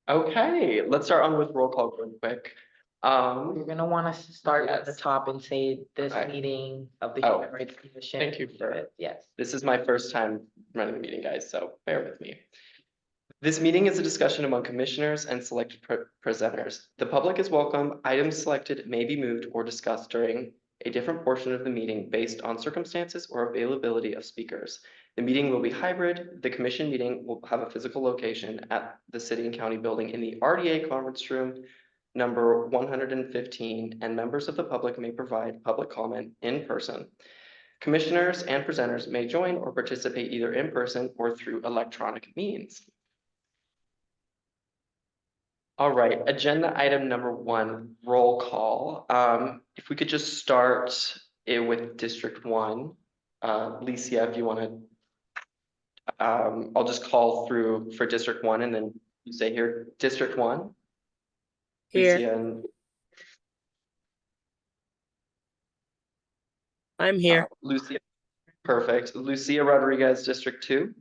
Okay, let's start on with roll call real quick. You're gonna wanna start at the Yes. top and say this Okay. meeting of the Oh, Human Rights Commission. thank you for- Yes. This is my first time running the meeting, guys, so bear with me. This meeting is a discussion among commissioners and selected presenters. The public is welcome. Items selected may be moved or discussed during a different portion of the meeting based on circumstances or availability of speakers. The meeting will be hybrid. The commission meeting will have a physical location at the City and County Building in the RDA Conference Room number 115, and members of the public may provide public comment in person. Commissioners and presenters may join or participate either in person or through electronic means. All right, agenda item number 1, roll call. If we could just start it with District 1. Licia, if you want to, I'll just call through for District 1 and then you say here, District 1. Here. Licia and I'm here. Lucia. Perfect. Lucia Rodriguez, District 2.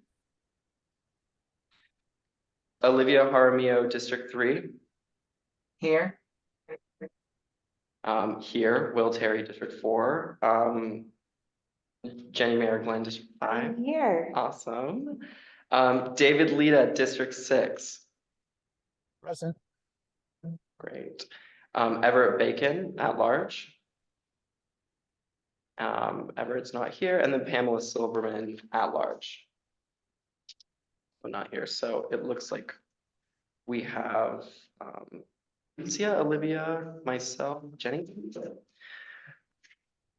Olivia Jaramillo, District 3. Here. Here, Will Terry, District 4. Jenny Mayer Glenn, District 5. Here. Awesome. David Lita, District 6. Present. Great. Everett Bacon, at large. Everett's not here, and then Pamela Silverman, at large. But not here, so it looks like we have Lucia, Olivia, myself, Jenny.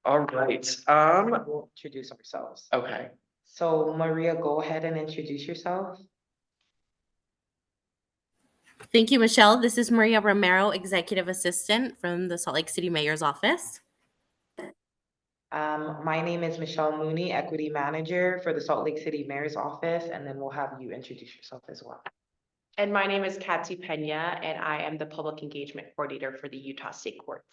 All right, We'll introduce ourselves. okay. So Maria, go ahead and introduce yourself. Thank you, Michelle. This is Maria Romero, Executive Assistant from the Salt Lake City Mayor's Office. My name is Michelle Mooney, Equity Manager for the Salt Lake City Mayor's Office, and then we'll have you introduce yourself as well. And my name is Kathy Pena, and I am the Public Engagement Coordinator for the Utah State Courts.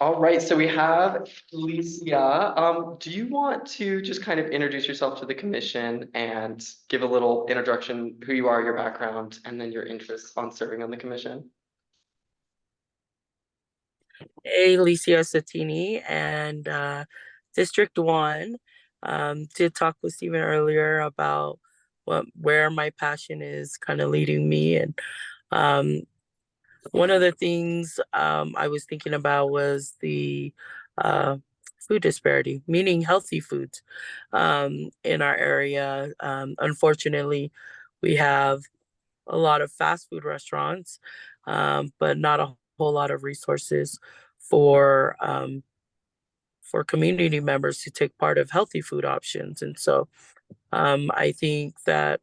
All right, so we have Licia. Do you want to just kind of introduce yourself to the commission and give a little introduction, who you are, your background, and then your interests on serving on the commission? Hey, Alicia Satini and District 1. Did talk with Stephen earlier about where my passion is kind of leading me. And one of the things I was thinking about was the food disparity, meaning healthy foods in our area. Unfortunately, we have a lot of fast food restaurants, but not a whole lot of resources for community members to take part of healthy food options. And so I think that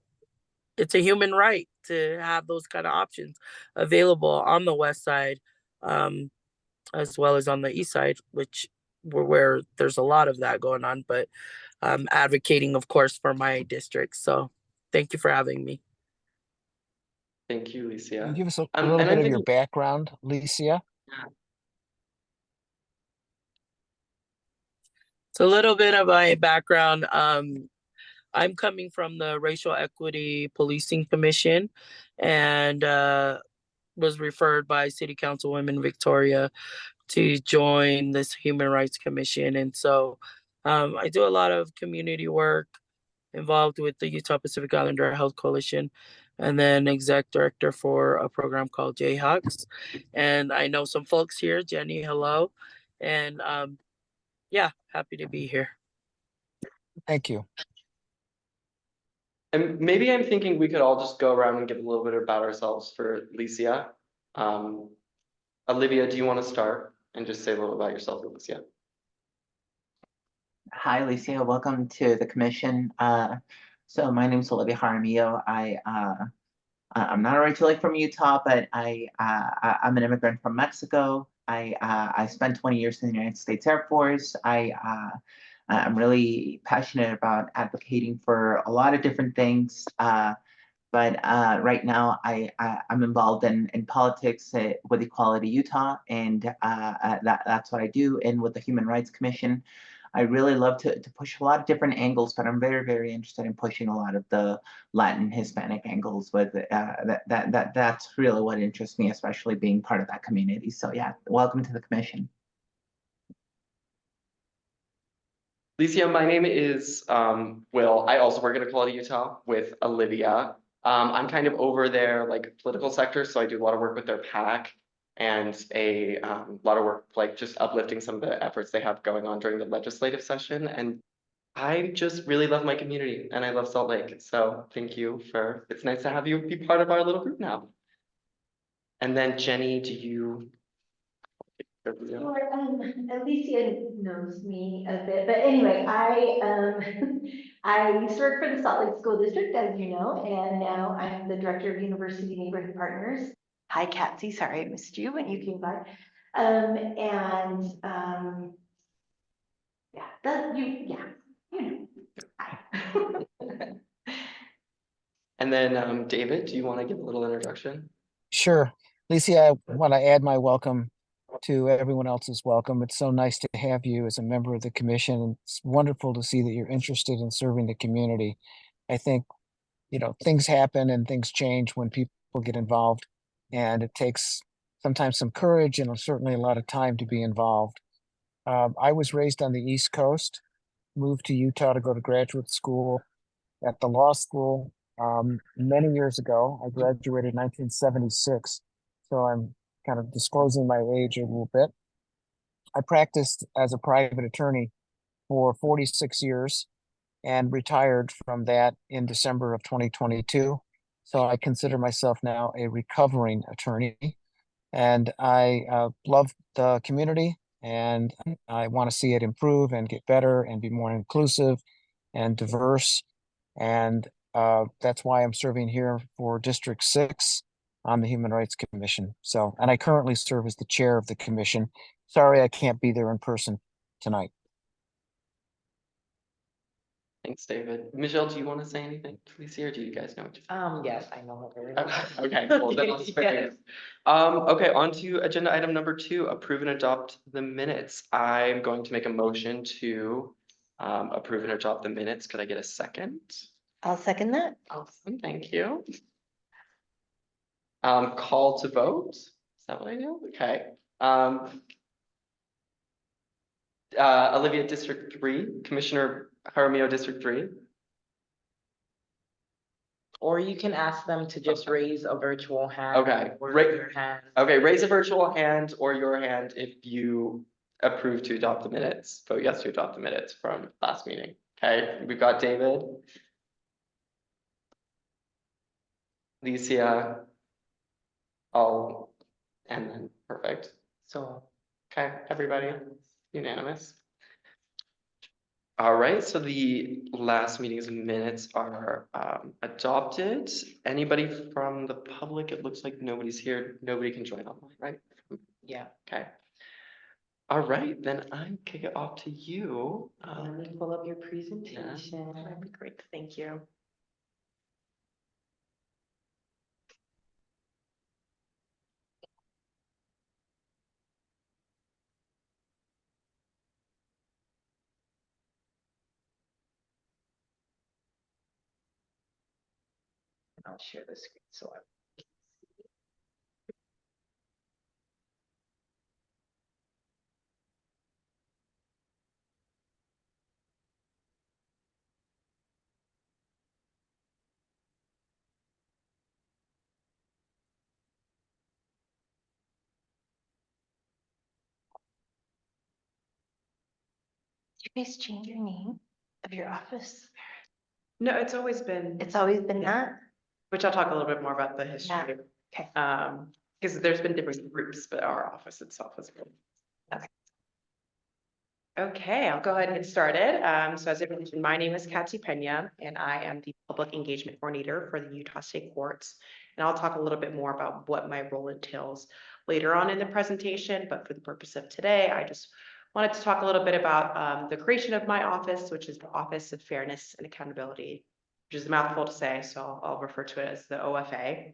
it's a human right to have those kind of options available on the west side, as well as on the east side, where there's a lot of that going on, but I'm advocating, of course, for my district. So thank you for having me. Thank you, Licia. Can you give us a And little I'm bit of your thinking- background, Licia? So a little bit of my background. I'm coming from the Racial Equity Policing Commission and was referred by City Councilwoman Victoria to join this Human Rights Commission. And so I do a lot of community work involved with the Utah Pacific Islander Health Coalition, and then exec director for a program called Jayhawks. And I know some folks here. Jenny, hello. And yeah, happy to be here. Thank you. And maybe I'm thinking we could all just go around and give a little bit about ourselves for Licia. Olivia, do you want to start and just say a little about yourself, Licia? Hi, Alicia. Welcome to the commission. So my name is Olivia Jaramillo. I'm not originally from Utah, but I'm an immigrant from Mexico. I spent 20 years in the United States Air Force. I'm really passionate about advocating for a lot of different things. But right now, I'm involved in politics with Equality Utah, and that's what I do. And with the Human Rights Commission, I really love to push a lot of different angles, but I'm very, very interested in pushing a lot of the Latin Hispanic angles with that's really what interests me, especially being part of that community. So yeah, welcome to the commission. Licia, my name is Will. I also work at Equality Utah with Olivia. I'm kind of over their like political sector, so I do a lot of work with their PAC and a lot of work like just uplifting some of the efforts they have going on during the legislative session. And I just really love my community and I love Salt Lake. So thank you for, it's nice to have you be part of our little group now. And then Jenny, do you? Sure, Alicia knows me a bit, but anyway, I used to work for the Salt Lake School District, as you know, and now I'm the Director of University Neighborhood Partners. Hi, Katsy, sorry I missed you when you came by. Yeah, you know. Hi. And then David, do you want to give a little introduction? Sure. Licia, I want to add my welcome to everyone else's welcome. It's so nice to have you as a member of the commission. It's wonderful to see that you're interested in serving the community. I think, you know, things happen and things change when people get involved, and it takes sometimes some courage and certainly a lot of time to be involved. I was raised on the East Coast, moved to Utah to go to graduate school at the law school many years ago. I graduated in 1976, so I'm kind of disclosing my age a little bit. I practiced as a private attorney for 46 years and retired from that in December of 2022. So I consider myself now a recovering attorney, and I love the community, and I want to see it improve and get better and be more inclusive and diverse. And that's why I'm serving here for District 6 on the Human Rights Commission. So, and I currently serve as the chair of the commission. Sorry, I can't be there in person tonight. Thanks, David. Michelle, do you want to say anything to Licia, or do you guys know? Yes, I know her very well. Okay, cool. Then I'll spare you. Yes. Okay, on to agenda item number 2, approve and adopt the minutes. I'm going to make a motion to approve and adopt the minutes. Could I get a second? I'll second that. Awesome, thank you. Call to vote. Is that what I do? Okay. Olivia, District 3, Commissioner Jaramillo, District 3. Or you can ask them to just raise a virtual hand. Okay, Or ra- their hand. Okay, raise a virtual hand or your hand if you approve to adopt the minutes. Vote yes to adopt the minutes from last meeting. Okay, we've got David. Licia. And then perfect. So. Okay, everybody, unanimous. All right, so the last meeting's minutes are adopted. Anybody from the public? It looks like nobody's here. Nobody can join online, right? Yeah. Okay. All right, then I kick it off to you. Let me pull up your presentation. That'd be great, thank you. I'll share the screen so I. Did you guys change your name of your office? No, it's always been, It's always been Yeah. that? which I'll talk a little bit more about the history. Okay. Because there's been different groups, but our office itself is. Okay. Okay, I'll go ahead and get started. So as I mentioned, my name is Katsy Pena, and I am the Public Engagement Coordinator for the Utah State Courts. And I'll talk a little bit more about what my role entails later on in the presentation, but for the purpose of today, I just wanted to talk a little bit about the creation of my office, which is the Office of Fairness and Accountability, which is a mouthful to say, so I'll refer to it as the OFA.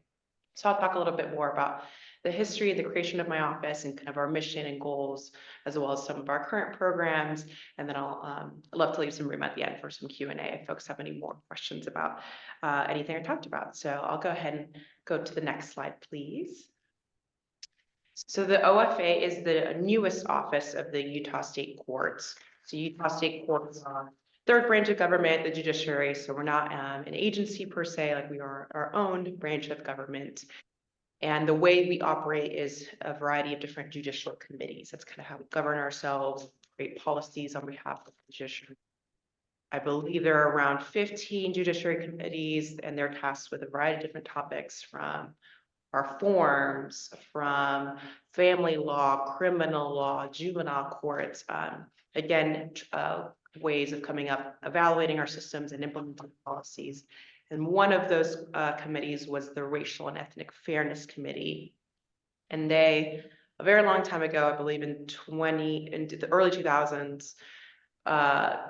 So I'll talk a little bit more about the history of the creation of my office and kind of our mission and goals, as well as some of our current programs. And then I'd love to leave some room at the end for some Q&A if folks have any more questions about anything I talked about. So I'll go ahead and go to the next slide, please. So the OFA is the newest office of the Utah State Courts. So Utah State Courts are third branch of government, the judiciary. So we're not an agency per se, like we are our own branch of government. And the way we operate is a variety of different judicial committees. That's kind of how we govern ourselves, create policies on behalf of the judiciary. I believe there are around 15 judiciary committees, and they're tasked with a variety of different topics, from our forms, from family law, criminal law, juvenile courts, ways of coming up, evaluating our systems and implementing policies. And one of those committees was the Racial and Ethnic Fairness Committee. And they, a very long time ago, I believe in the early 2000s,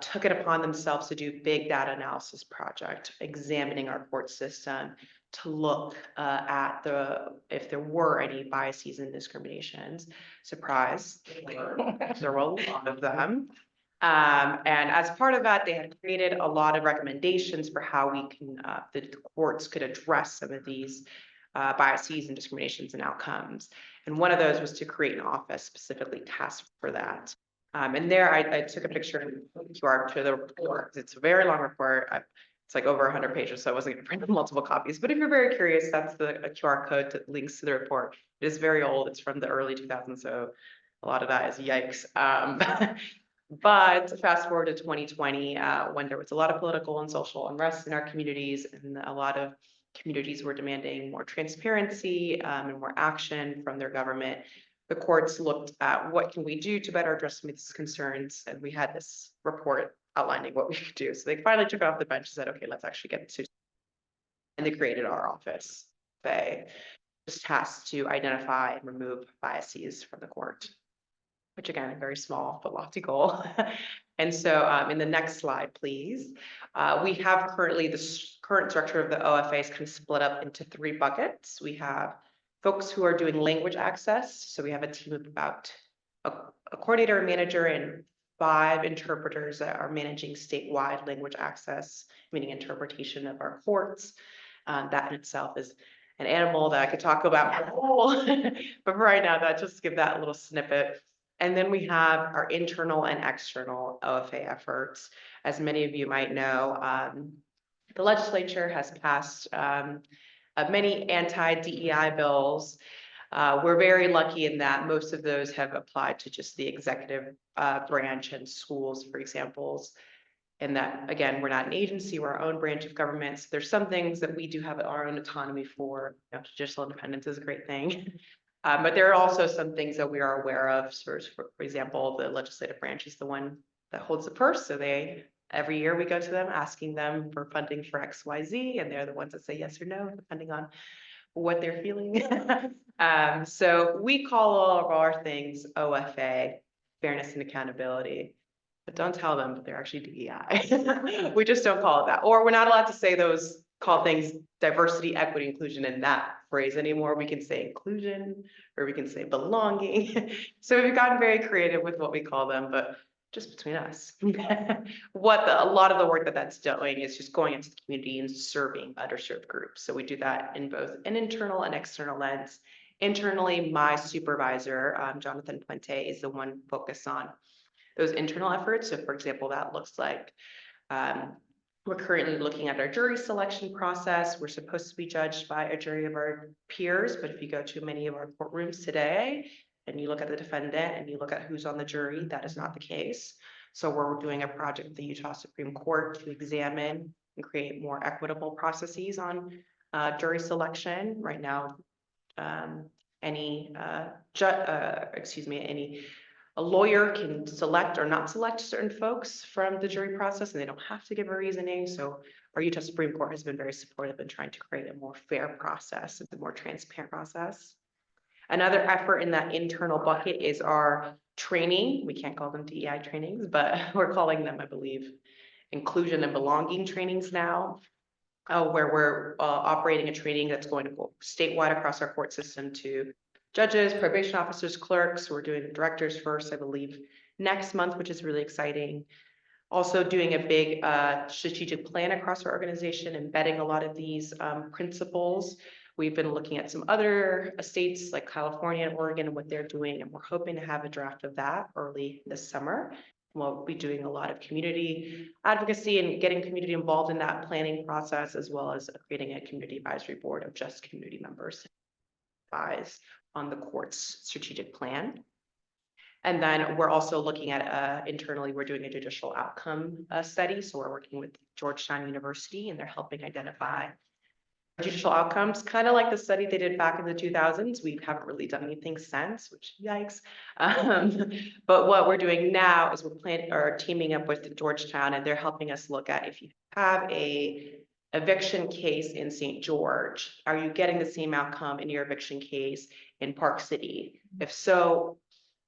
took it upon themselves to do a big data analysis project, examining our court system to look at if there were any biases and discriminations. Surprise, there were a lot of them. And as part of that, they had created a lot of recommendations for how we can, the courts could address some of these biases and discriminations and outcomes. And one of those was to create an office specifically tasked for that. And there I took a picture and QR to the report. It's a very long report. It's like over 100 pages, so I wasn't going to print multiple copies. But if you're very curious, that's a QR code that links to the report. It is very old. It's from the early 2000s, so a lot of that is yikes. But fast forward to 2020, when there was a lot of political and social unrest in our communities, and a lot of communities were demanding more transparency and more action from their government, the courts looked at what can we do to better address some of these concerns, and we had this report outlining what we could do. So they finally took it off the bench and said, okay, let's actually get to, and they created our office. They just tasked to identify and remove biases from the court, which again, very small but lofty goal. And so in the next slide, please, we have currently the current structure of the OFA is kind of split up into 3 buckets. We have folks who are doing language access. So we have a team of about a coordinator, a manager, and 5 interpreters that are managing statewide language access, meaning interpretation of our courts. That in itself is an animal that I could talk about for a whole, but for right now, that just give that a little snippet. And then we have our internal and external OFA efforts. As many of you might know, the legislature has passed many anti-DEI bills. We're very lucky in that most of those have applied to just the executive branch and schools, for examples. And that, again, we're not an agency, we're our own branch of government. So there's some things that we do have our own autonomy for. Judicial independence is a great thing. But there are also some things that we are aware of. So for example, the legislative branch is the one that holds the purse. So every year we go to them asking them for funding for XYZ, and they're the ones that say yes or no, depending on what they're feeling. So we call all of our things OFA, fairness and accountability. But don't tell them that they're actually DEI. We just don't call it that. Or we're not allowed to say those, call things diversity, equity, inclusion in that phrase anymore. We can say inclusion, or we can say belonging. So we've gotten very creative with what we call them, but just between us. A lot of the work that's doing is just going into the community and serving underserved groups. So we do that in both an internal and external lens. Internally, my supervisor, Jonathan Puente, is the one focused on those internal efforts. So for example, that looks like we're currently looking at our jury selection process. We're supposed to be judged by a jury of our peers, but if you go to many of our courtrooms today and you look at the defendant and you look at who's on the jury, that is not the case. So we're doing a project with the Utah Supreme Court to examine and create more equitable processes on jury selection. Right now, a lawyer can select or not select certain folks from the jury process, and they don't have to give a reasoning. So our Utah Supreme Court has been very supportive in trying to create a more fair process, a more transparent process. Another effort in that internal bucket is our training. We can't call them DEI trainings, but we're calling them, I believe, inclusion and belonging trainings now, where we're operating a training that's going to go statewide across our court system to judges, probation officers, clerks. We're doing the directors first, I believe, next month, which is really exciting. Also doing a big strategic plan across our organization, embedding a lot of these principles. We've been looking at some other states like California and Oregon and what they're doing, and we're hoping to have a draft of that early this summer. We'll be doing a lot of community advocacy and getting community involved in that planning process, as well as creating a community advisory board of just community members advise on the court's strategic plan. And then we're also looking at internally, we're doing a judicial outcome study. So we're working with Georgetown University, and they're helping identify judicial outcomes, kind of like the study they did back in the 2000s. We haven't really done anything since, which yikes. But what we're doing now is we're planning or teaming up with Georgetown, and they're helping us look at if you have a eviction case in St. George, are you getting the same outcome in your eviction case in Park City? If so,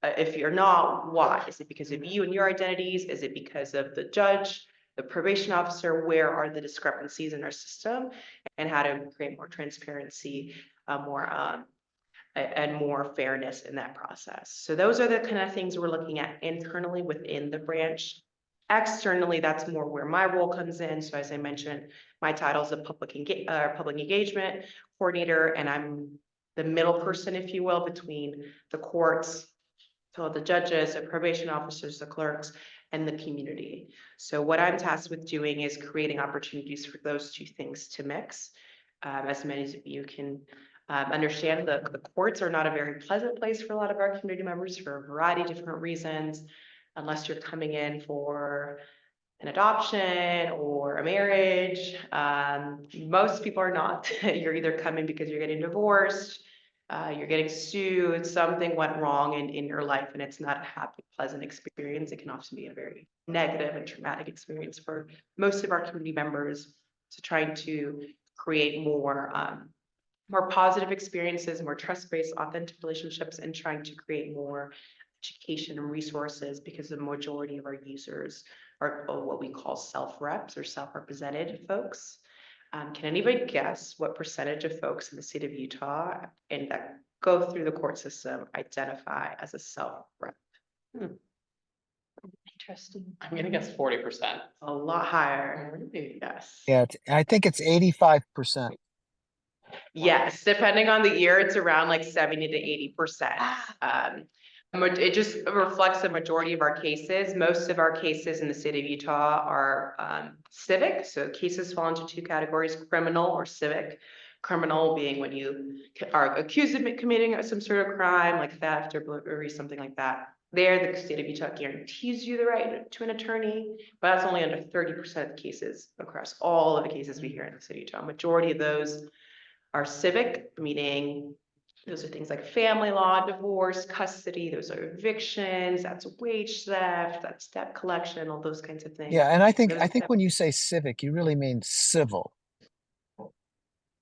if you're not, why? Is it because of you and your identities? Is it because of the judge, the probation officer? Where are the discrepancies in our system, and how to create more transparency, and more fairness in that process? So those are the kind of things we're looking at internally within the branch. Externally, that's more where my role comes in. So as I mentioned, my title is a public engagement coordinator, and I'm the middle person, if you will, between the courts, so the judges, the probation officers, the clerks, and the community. So what I'm tasked with doing is creating opportunities for those two things to mix. As many of you can understand, the courts are not a very pleasant place for a lot of our community members for a variety of different reasons, unless you're coming in for an adoption or a marriage. Most people are not. You're either coming because you're getting divorced, you're getting sued, something went wrong in your life, and it's not a happy, pleasant experience. It can often be a very negative and traumatic experience for most of our community members. So trying to create more positive experiences, more trust-based, authentic relationships, and trying to create more education and resources, because the majority of our users are what we call self-reps or self-represented folks. Can anybody guess what percentage of folks in the state of Utah and that go through the court system identify as a self-rep? Interesting. I'm gonna guess 40%. A lot higher. Yes. Yeah, I think it's 85%. Yes, depending on the year, it's around like 70 to 80%. It just reflects the majority of our cases. Most of our cases in the state of Utah are civic. So cases fall into two categories: criminal or civic. Criminal being when you are accused of committing some sort of crime like theft or burglary, something like that. There, the state of Utah guarantees you the right to an attorney, but that's only under 30% of cases across all of the cases we hear in the state of Utah. Majority of those are civic, meaning those are things like family law, divorce, custody, those are evictions, that's wage theft, that's debt collection, all those kinds of things. Yeah, and I think Those when you say civic, you really mean civil.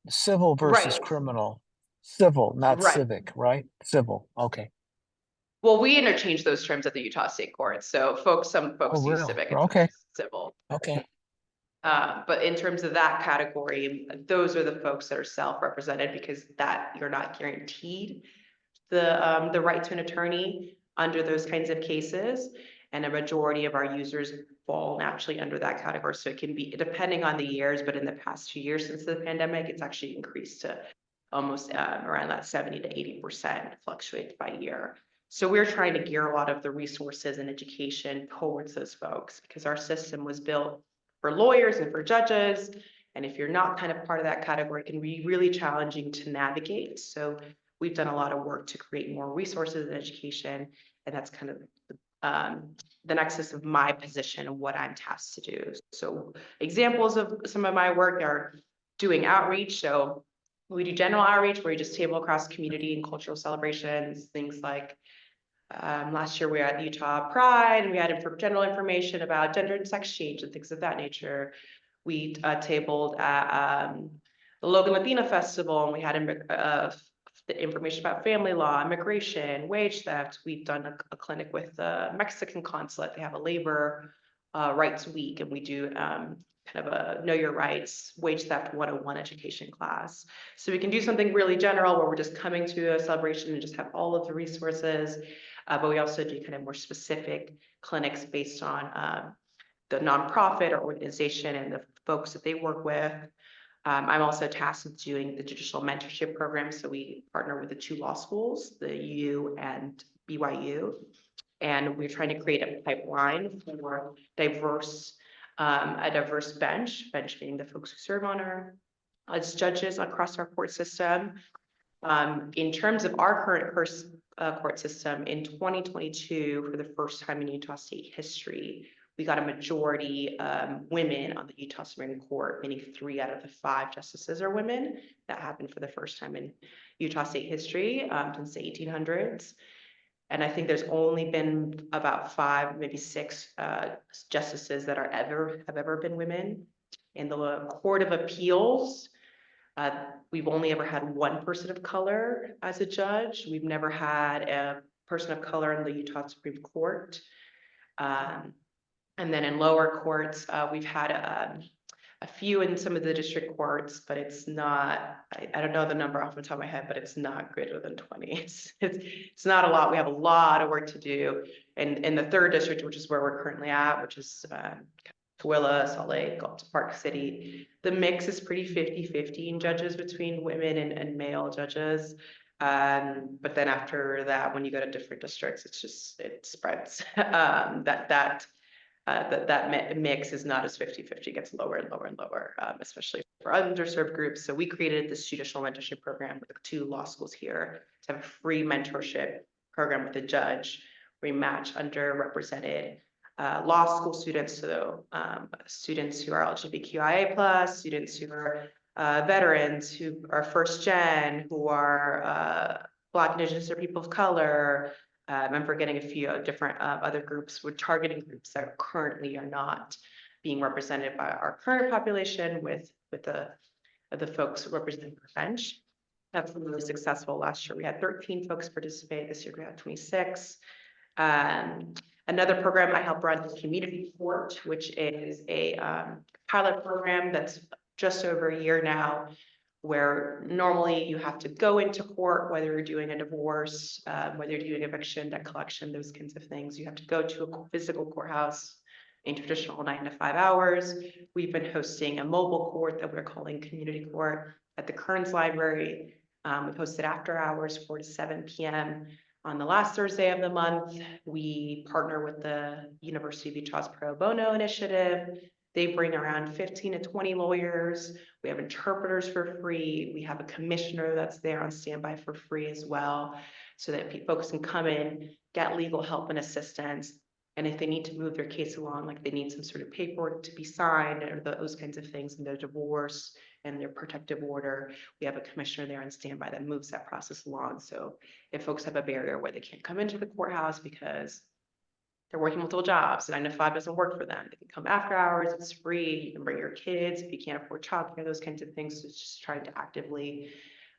Civil versus Right. criminal. Civil, not Right. civic, right? Civil. Okay. Well, we interchange those terms at the Utah State Court. So some folks use really? civic and Okay. civil. Okay. But in terms of that category, those are the folks that are self-represented, because that you're not guaranteed the right to an attorney under those kinds of cases. And a majority of our users fall naturally under that category. So it can be depending on the years, but in the past 2 years since the pandemic, it's actually increased to almost around that 70 to 80%, fluctuates by year. So we're trying to gear a lot of the resources and education towards those folks, because our system was built for lawyers and for judges. And if you're not kind of part of that category, it can be really challenging to navigate. So we've done a lot of work to create more resources and education. And that's kind of the nexus of my position and what I'm tasked to do. So examples of some of my work are doing outreach. So we do general outreach where you just table across community and cultural celebrations, things like last year we were at Utah Pride, and we had general information about gender and sex change and things of that nature. We tabled at the Logan Latina Festival, and we had the information about family law, immigration, wage theft. We've done a clinic with the Mexican consulate. They have a labor Rights Week, and we do kind of a Know Your Rights, Wage Theft 101 education class. So we can do something really general where we're just coming to a celebration and just have all of the resources. But we also do kind of more specific clinics based on the nonprofit or organization and the folks that they work with. I'm also tasked with doing the judicial mentorship program. So we partner with the two law schools, the U and BYU. And we're trying to create a pipeline for a diverse bench being the folks who serve on our as judges across our court system. In terms of our current court system, in 2022, for the first time in Utah State history, we got a majority women on the Utah Supreme Court, meaning 3 out of the 5 justices are women. That happened for the first time in Utah State history since the 1800s. And I think there's only been about 5, maybe 6 justices that have ever been women. In the Court of Appeals, we've only ever had 1 person of color as a judge. We've never had a person of color in the Utah Supreme Court. And then in lower courts, we've had a few in some of the district courts, but it's not, I don't know the number off the top of my head, but it's not greater than 20. It's not a lot. We have a lot of work to do. And in the 3rd district, which is where we're currently at, which is Tooele, Salt Lake, Galton Park City, the mix is pretty 50-50 in judges between women and male judges. But then after that, when you go to different districts, it spreads. That mix is not as 50-50, it gets lower and lower and lower, especially for underserved groups. So we created this judicial mentorship program with the 2 law schools here to have a free mentorship program with a judge. We match underrepresented law school students, so students who are LGBTQIA+, students who are veterans, who are first gen, who are Black, Indigenous, or people of color. I'm forgetting a few different other groups. We're targeting groups that currently are not being represented by our current population with the folks representing the bench. That's been really successful. Last year we had 13 folks participate. This year we had 26. Another program I help run is Community Court, which is a pilot program that's just over a year now, where normally you have to go into court, whether you're doing a divorce, whether you're doing eviction, debt collection, those kinds of things. You have to go to a physical courthouse in traditional 9 to 5 hours. We've been hosting a mobile court that we're calling Community Court at the Kearns Library. We've hosted after hours, 4 to 7 p.m. On the last Thursday of the month. We partner with the University of Utah's Pro Bono Initiative. They bring around 15 to 20 lawyers. We have interpreters for free. We have a commissioner that's there on standby for free as well, so that folks can come in, get legal help and assistance. And if they need to move their case along, like they need some sort of paperwork to be signed or those kinds of things in their divorce and their protective order, we have a commissioner there on standby that moves that process along. So if folks have a barrier where they can't come into the courthouse because they're working multiple jobs, 9 to 5 doesn't work for them, they can come after hours, it's free, you can bring your kids if you can't afford childcare, those kinds of things. So it's just trying to actively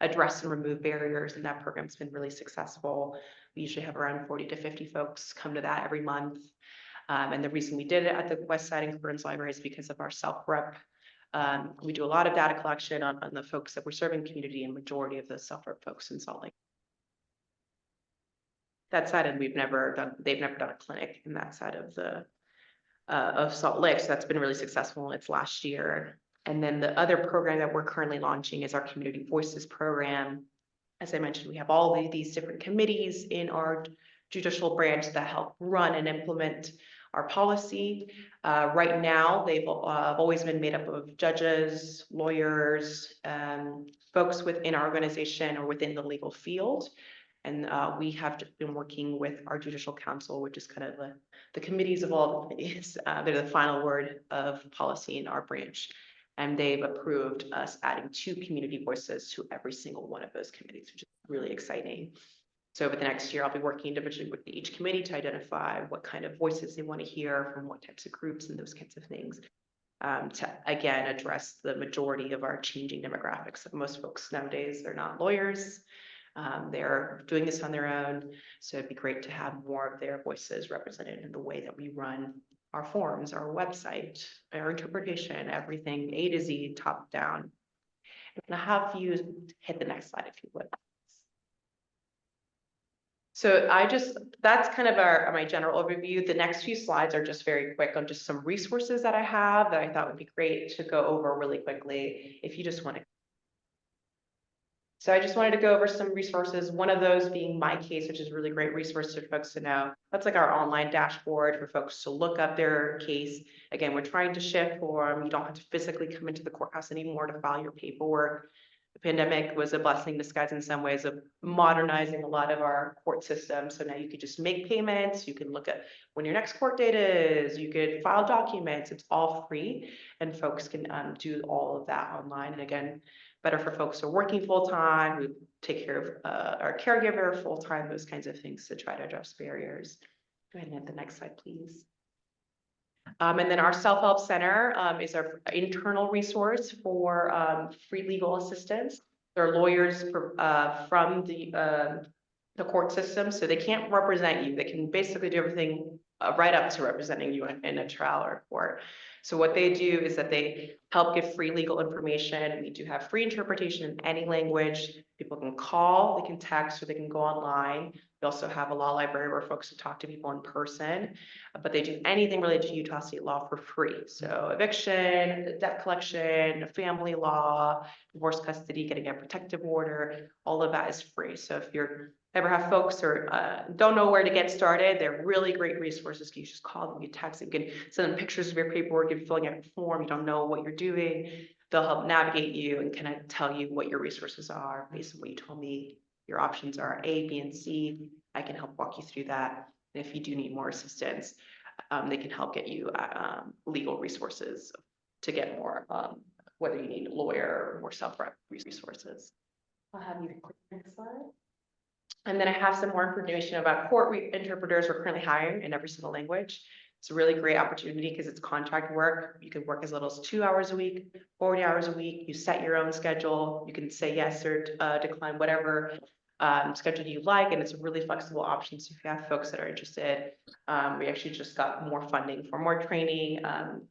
address and remove barriers, and that program's been really successful. We usually have around 40 to 50 folks come to that every month. And the reason we did it at the West Side and Kearns Library is because of our self-rep. We do a lot of data collection on the folks that we're serving the community, and majority of the self-rep folks in Salt Lake. That side, and they've never done a clinic in that side of the of Salt Lake. So that's been really successful. It's last year. And then the other program that we're currently launching is our Community Voices program. As I mentioned, we have all of these different committees in our judicial branch that help run and implement our policy. Right now, they've always been made up of judges, lawyers, folks within our organization or within the legal field. And we have been working with our judicial council, which is kind of the committees of all the committees. They're the final word of policy in our branch. And they've approved us adding 2 community voices to every single one of those committees, which is really exciting. So over the next year, I'll be working individually with each committee to identify what kind of voices they want to hear from what types of groups and those kinds of things. To again address the majority of our changing demographics. Most folks nowadays are not lawyers. They're doing this on their own. So it'd be great to have more of their voices represented in the way that we run our forms, our website, our interpretation, everything A to Z, top down. And I'll have you hit the next slide if you would. So that's kind of my general overview. The next few slides are just very quick on just some resources that I have that I thought would be great to go over really quickly if you just want to. So I just wanted to go over some resources, one of those being My Case, which is a really great resource for folks to know. That's like our online dashboard for folks to look up their case. Again, we're trying to shift form. You don't have to physically come into the courthouse anymore to file your paperwork. The pandemic was a blessing disguised in some ways of modernizing a lot of our court systems. So now you could just make payments. You can look at when your next court date is. You could file documents. It's all free, and folks can do all of that online. And again, better for folks who are working full-time, who take care of our caregiver full-time, those kinds of things to try to address barriers. Go ahead and hit the next slide, please. And then our self-help center is our internal resource for free legal assistance. There are lawyers from the court system, so they can't represent you. They can basically do everything right up to representing you in a trial or court. So what they do is that they help give free legal information. We do have free interpretation in any language. People can call, they can text, or they can go online. We also have a law library where folks can talk to people in person, but they do anything related to Utah state law for free. So eviction, debt collection, family law, divorce custody, getting a protective order, all of that is free. So if you're ever have folks or don't know where to get started, they're really great resources. You just call them, you text them, you can send them pictures of your paperwork. If you're filling out a form, you don't know what you're doing, they'll help navigate you and kind of tell you what your resources are based on what you told me. Your options are A, B, and C. I can help walk you through that. And if you do need more assistance, they can help get you legal resources to get more, whether you need a lawyer or more self-rep resources. I'll have you click next slide. And then I have some more information about court interpreters we're currently hiring in every single language. It's a really great opportunity because it's contract work. You can work as little as 2 hours a week, 40 hours a week. You set your own schedule. You can say yes or decline whatever schedule you like, and it's a really flexible option. So if you have folks that are interested, we actually just got more funding for more training.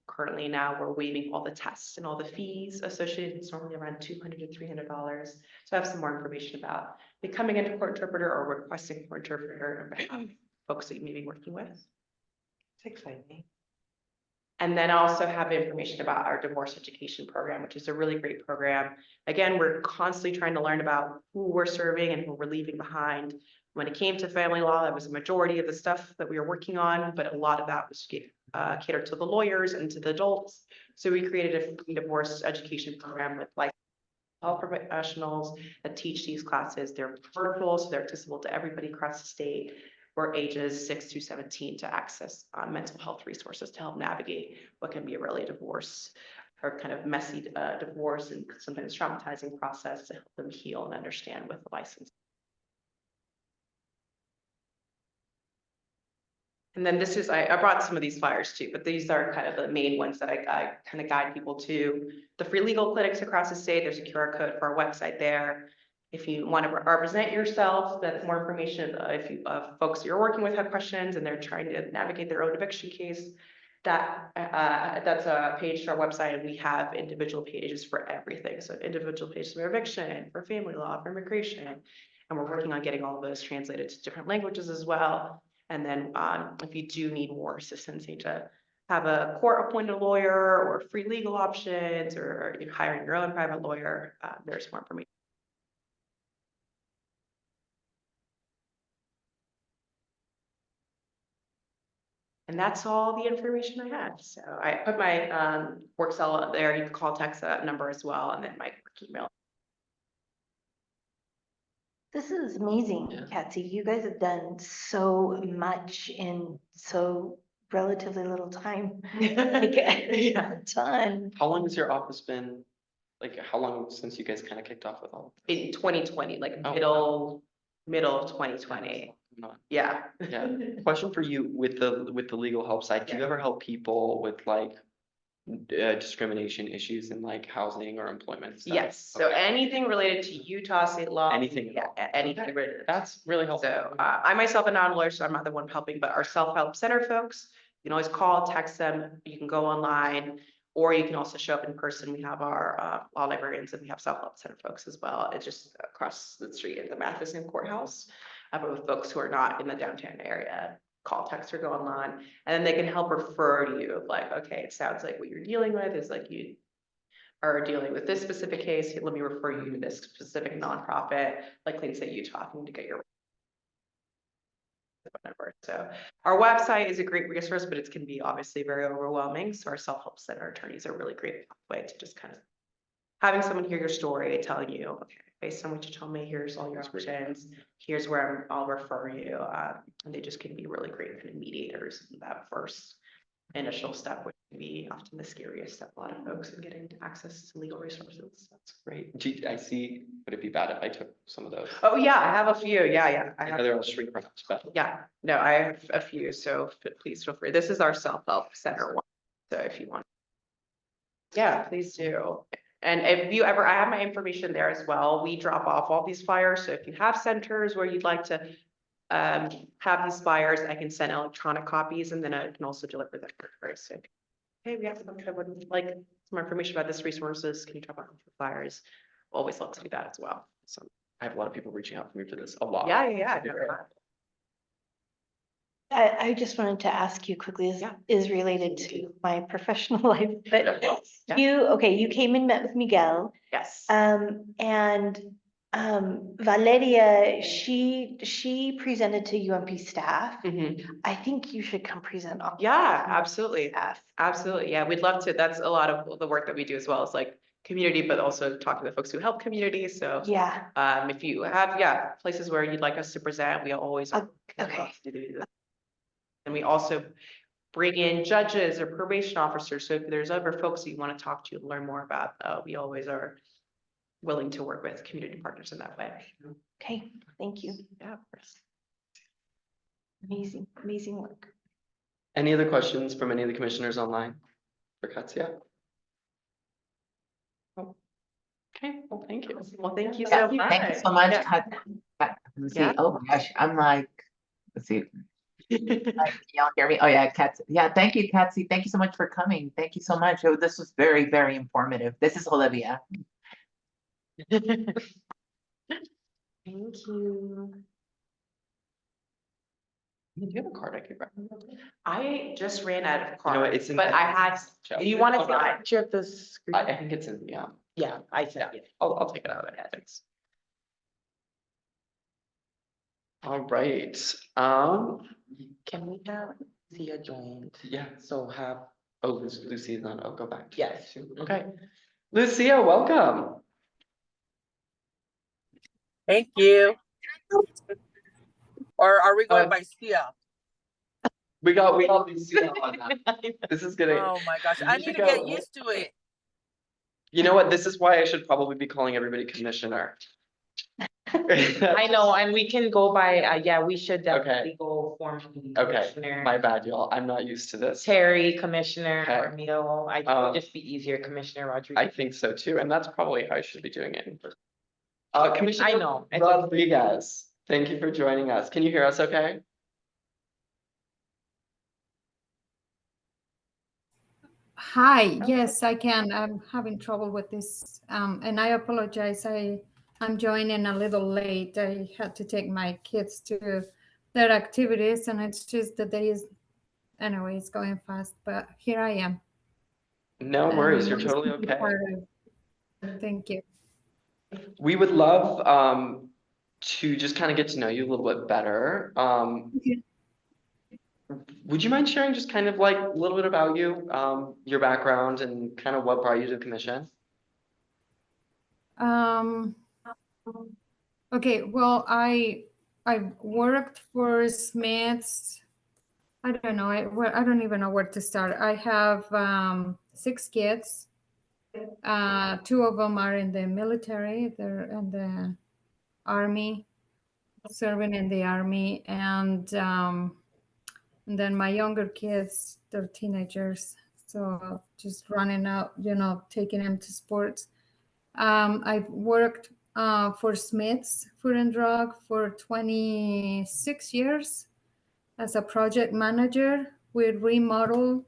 Currently now we're waiving all the tests and all the fees associated. It's normally around $200 to $300. So I have some more information about becoming a court interpreter or requesting court interpreter on behalf of folks that you may be working with. It's exciting. And then I also have information about our divorce education program, which is a really great program. Again, we're constantly trying to learn about who we're serving and who we're leaving behind. When it came to family law, that was a majority of the stuff that we were working on, but a lot of that was catered to the lawyers and to the adults. So we created a free divorce education program with health professionals that teach these classes. They're virtual, so they're accessible to everybody across the state for ages 6 through 17 to access mental health resources to help navigate what can be a really divorce or kind of messy divorce and sometimes traumatizing process to help them heal and understand with the license. And then this is, I brought some of these flyers too, but these are kind of the main ones that I kind of guide people to. The free legal clinics across the state, there's a QR code for our website there. If you want to represent yourself, that's more information. If you folks you're working with have questions and they're trying to navigate their own eviction case, that's a page to our website, and we have individual pages for everything. So individual pages for eviction, for family law, for immigration, and we're working on getting all of those translated to different languages as well. And then if you do need more assistance, need to have a court-appointed lawyer or free legal options, or hiring your own private lawyer, there's more information. And that's all the information I had. So I put my work cell up there. You can call, text that number as well, and then my work email. This is amazing, Yeah. Katsy. You guys have done so much in so relatively little time. Like, Yeah. a ton. How long has your office been, like, how long since you guys kind of kicked off with all of this? In 2020, like Oh, middle of 2020. Not- Yeah. Yeah. Question for you with the legal help side. Do you Yeah. ever help people with like discrimination issues in like housing or employment stuff? Yes. So Okay. anything related to Utah state law. Anything at Yeah, all. anything Okay. related. That's really helpful. So I myself am not a lawyer, so I'm not the one helping, but our self-help center folks You can always call, text them, you can go online, or you can also show up in person. We have our law librarians and we have self-help center folks as well. It's just across the street at the Matheson Courthouse. But with folks who are not in the downtown area, call, text, or go online, and then they can help refer to you, like, okay, it sounds like what you're dealing with is like you are dealing with this specific case, let me refer you to this specific nonprofit, like Clean State Utah, to get your whatever. So our website is a great resource, but it can be obviously very overwhelming. So our self-help center attorneys are really great way to just kind of having someone hear your story, telling you, okay, based on what you told me, here's all your options, here's where I'll refer you. And they just can be really great kind of mediators in that first initial step, which can be often the scariest step, a lot of folks in getting access to legal resources. That's Great. I see, would it be bad if I took some of those? Oh, yeah, I have a few. Yeah. I I have. know they're all shrink wrapped, but Yeah, no, I have a few, so please feel free. This is our self-help center one, so if you want. Yeah, please do. And if you ever, I have my information there as well. We drop off all these flyers, so if you have centers where you'd like to have these flyers, I can send electronic copies, and then I can also deliver them for so. Hey, we have some, I would like some more information about this resources. Can you drop off the flyers? Always love to do that as well. So, I have a lot of people reaching out to me for this, a lot. yeah. I just wanted to ask you quickly, is related to my professional life, but Yeah. you came and met with Miguel. Yes. And Valeria, she presented to UMP staff. Mhm. I think you should come present on. Yeah, absolutely. Staff. Absolutely. Yeah, we'd love to. That's a lot of the work that we do as well as like community, but also talking to the folks who help communities. So Yeah, if you have, places where you'd like us to present, we always. okay. And we also bring in judges or probation officers. So if there's other folks that you want to talk to and learn more about, we always are willing to work with community partners in that way. Okay, thank you. Yeah, of course. Amazing work. Any other questions from any of the commissioners online for Katsia? Oh. Okay, well, thank you. Well, thank you Yeah, so much. thank you so much. Yeah. Let me see. Yeah. Oh my gosh, I'm like, let's see. Can y'all hear me? Oh yeah, Kat. Yeah, thank you, Katsy. Thank you so much for coming. Thank you so much. Oh, this was very, very informative. This is Olivia. Thank you. Do you have a card I could grab? I just ran out of You know cards, what, it's in but the- I had, Joe. you want Oh, to no. see a picture of the screen? I think it's in the, Yeah, I said, yeah. I'll take it out of there, thanks. All right, Can we have Sia joined? yeah, So have, oh, Lucy's on, go back. yes. Okay, Lucia, welcome. Thank you. Or are we going by Sia? We got Lucia on that. This is gonna, Oh my gosh, I You need should to get go. used to it. you know what, this is why I should probably be calling everybody commissioner. I know, and we can go by, we should Okay. definitely go formally. Okay, Commissioner my bad, y'all, I'm not used to this. Terry, Commissioner Okay. Armijo, I think it'd just be easier, Commissioner I Rodriguez. think so too, and that's probably how I should be doing it. I Commissioner know. It's okay. Rodriguez, thank you for joining us. Can you hear us okay? Hi, yes, I can. I'm having trouble with this. And I apologize. I'm joining a little late. I had to take my kids to their activities and it's just the day is, anyway, it's going fast, but here I am. No worries, And you're nice totally to be okay. part of- Thank you. We would love to just kind of get to know you a little bit better. Okay. Would you mind sharing just kind of like a little bit about you, your background and kind of what brought you to the commission? Okay, well, I worked for Smiths. I don't know. I don't even know where to start. I have 6 kids. 2 of them are in the military. They're in the army, serving in the army, and then my younger kids, they're teenagers. So just running out, taking them to sports. I've worked for Smith's Food and Drug for 26 years as a project manager. we remodel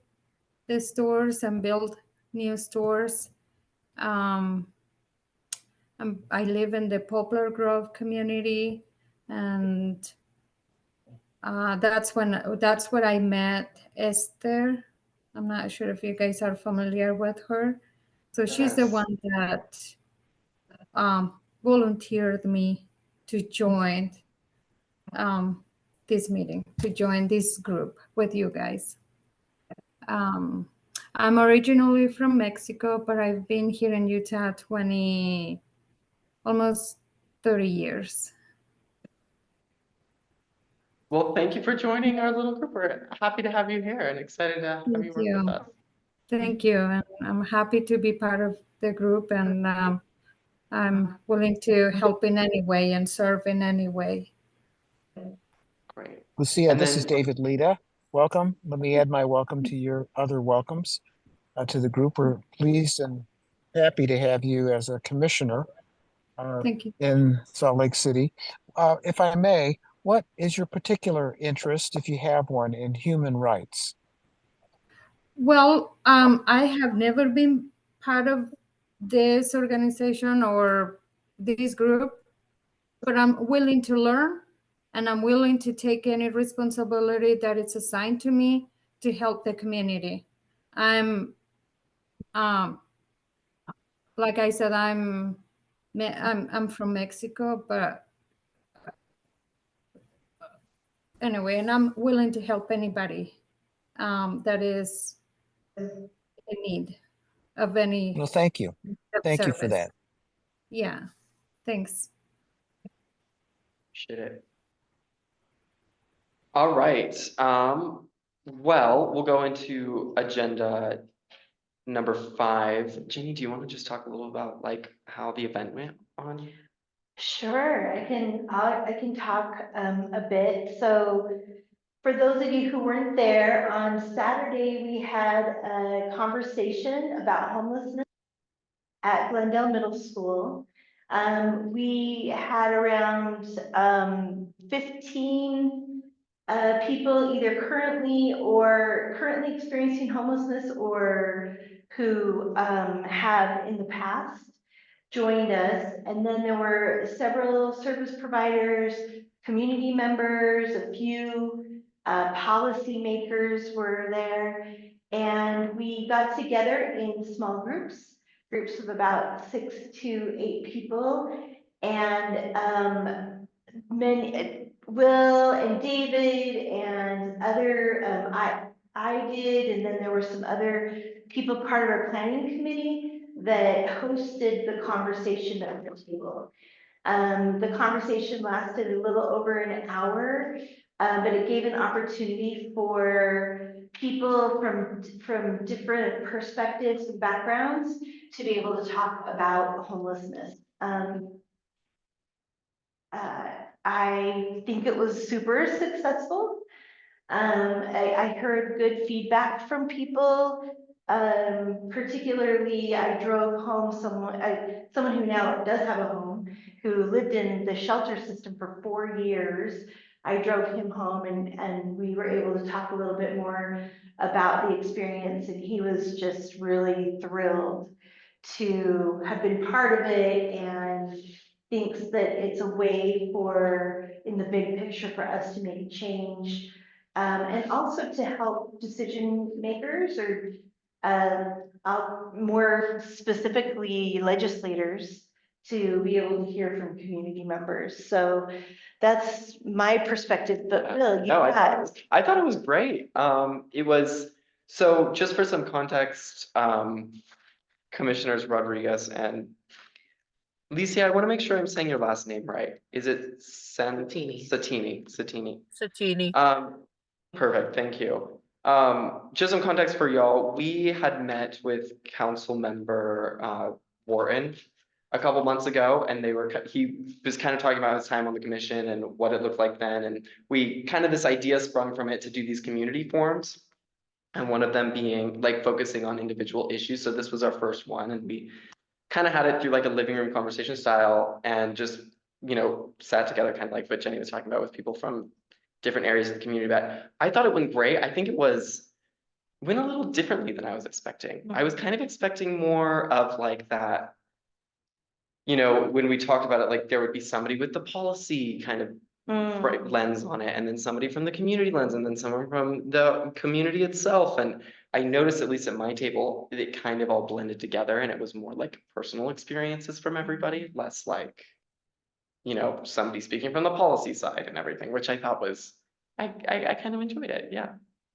the stores and build new stores. I live in the Poplar Grove community, and that's where I met Esther. I'm not sure if you guys are familiar with her. So she's the Yes. one that volunteered me to join this meeting, to join this group with you guys. I'm originally from Mexico, but I've been here in Utah almost 30 years. Well, thank you for joining our little group. We're happy to have you here and excited to have you Thank work with you. us. Thank you. And I'm happy to be part of the group, and I'm willing to help in any way and serve in any way. Great. Lucia, And this is then- David Lita. Welcome. Let me add my welcome to your other welcomes to the group. We're pleased and happy to have you as a commissioner Thank you. in Salt Lake City. If I may, what is your particular interest, if you have one, in human rights? Well, I have never been part of this organization or this group, but I'm willing to learn, and I'm willing to take any responsibility that it's assigned to me to help the community. I'm, like I said, I'm from Mexico, but anyway, and I'm willing to help anybody that is in need of any Well, thank you. Thank you for service. that. Yeah, thanks. Appreciate it. All right, well, we'll go into agenda number 5. Jenny, do you want to just talk a little about like how the event went on? Sure, I can talk a bit. So for those of you who weren't there, on Saturday, we had a conversation about homelessness at Glendale Middle School. We had around 15 people either currently experiencing homelessness or who have in the past joined us. And then there were several service providers, community members, a few policymakers were there. And we got together in small groups of about 6 to 8 people. And Will and David and other, I did, and then there were some other people part of our planning committee that hosted the conversation at the table. The conversation lasted a little over an hour, but it gave an opportunity for people from different perspectives and backgrounds to be able to talk about homelessness. I think it was super successful. I heard good feedback from people. Particularly, I drove home someone who now does have a home, who lived in the shelter system for 4 years. I drove him home and we were able to talk a little bit more about the experience, and he was just really thrilled to have been part of it and thinks that it's a way for, in the big picture, for us to make change. And also to help decision makers or more specifically legislators to be able to hear from community members. So that's my perspective, but Will, you No, got. I thought it was great. It was, so just for some context, Commissioners Rodriguez and Licia, I want to make sure I'm saying your last name right. Is it Satini. Satini. Satini. Perfect, thank you. Just some context for y'all, we had met with Council Member Wharton a couple months ago, and he was kind of talking about his time on the commission and what it looked like then, and this idea sprung from it to do these community forums. And one of them being like focusing on individual issues, so this was our first one, and we kind of had it through like a living room conversation style and just, sat together kind of like what Jenny was talking about with people from different areas of the community, but I thought it went great. I think went a little differently than I was expecting. I was kind of expecting more of like that. You know, when we talked about it, like there would be somebody with the policy kind of lens on it, and then somebody from the community lens, and then someone from the community itself. And I noticed, at least at my table, it kind of all blended together, and it was more like personal experiences from everybody, less like, you know, somebody speaking from the policy side and everything, which I thought was, I kind of enjoyed it. Yeah,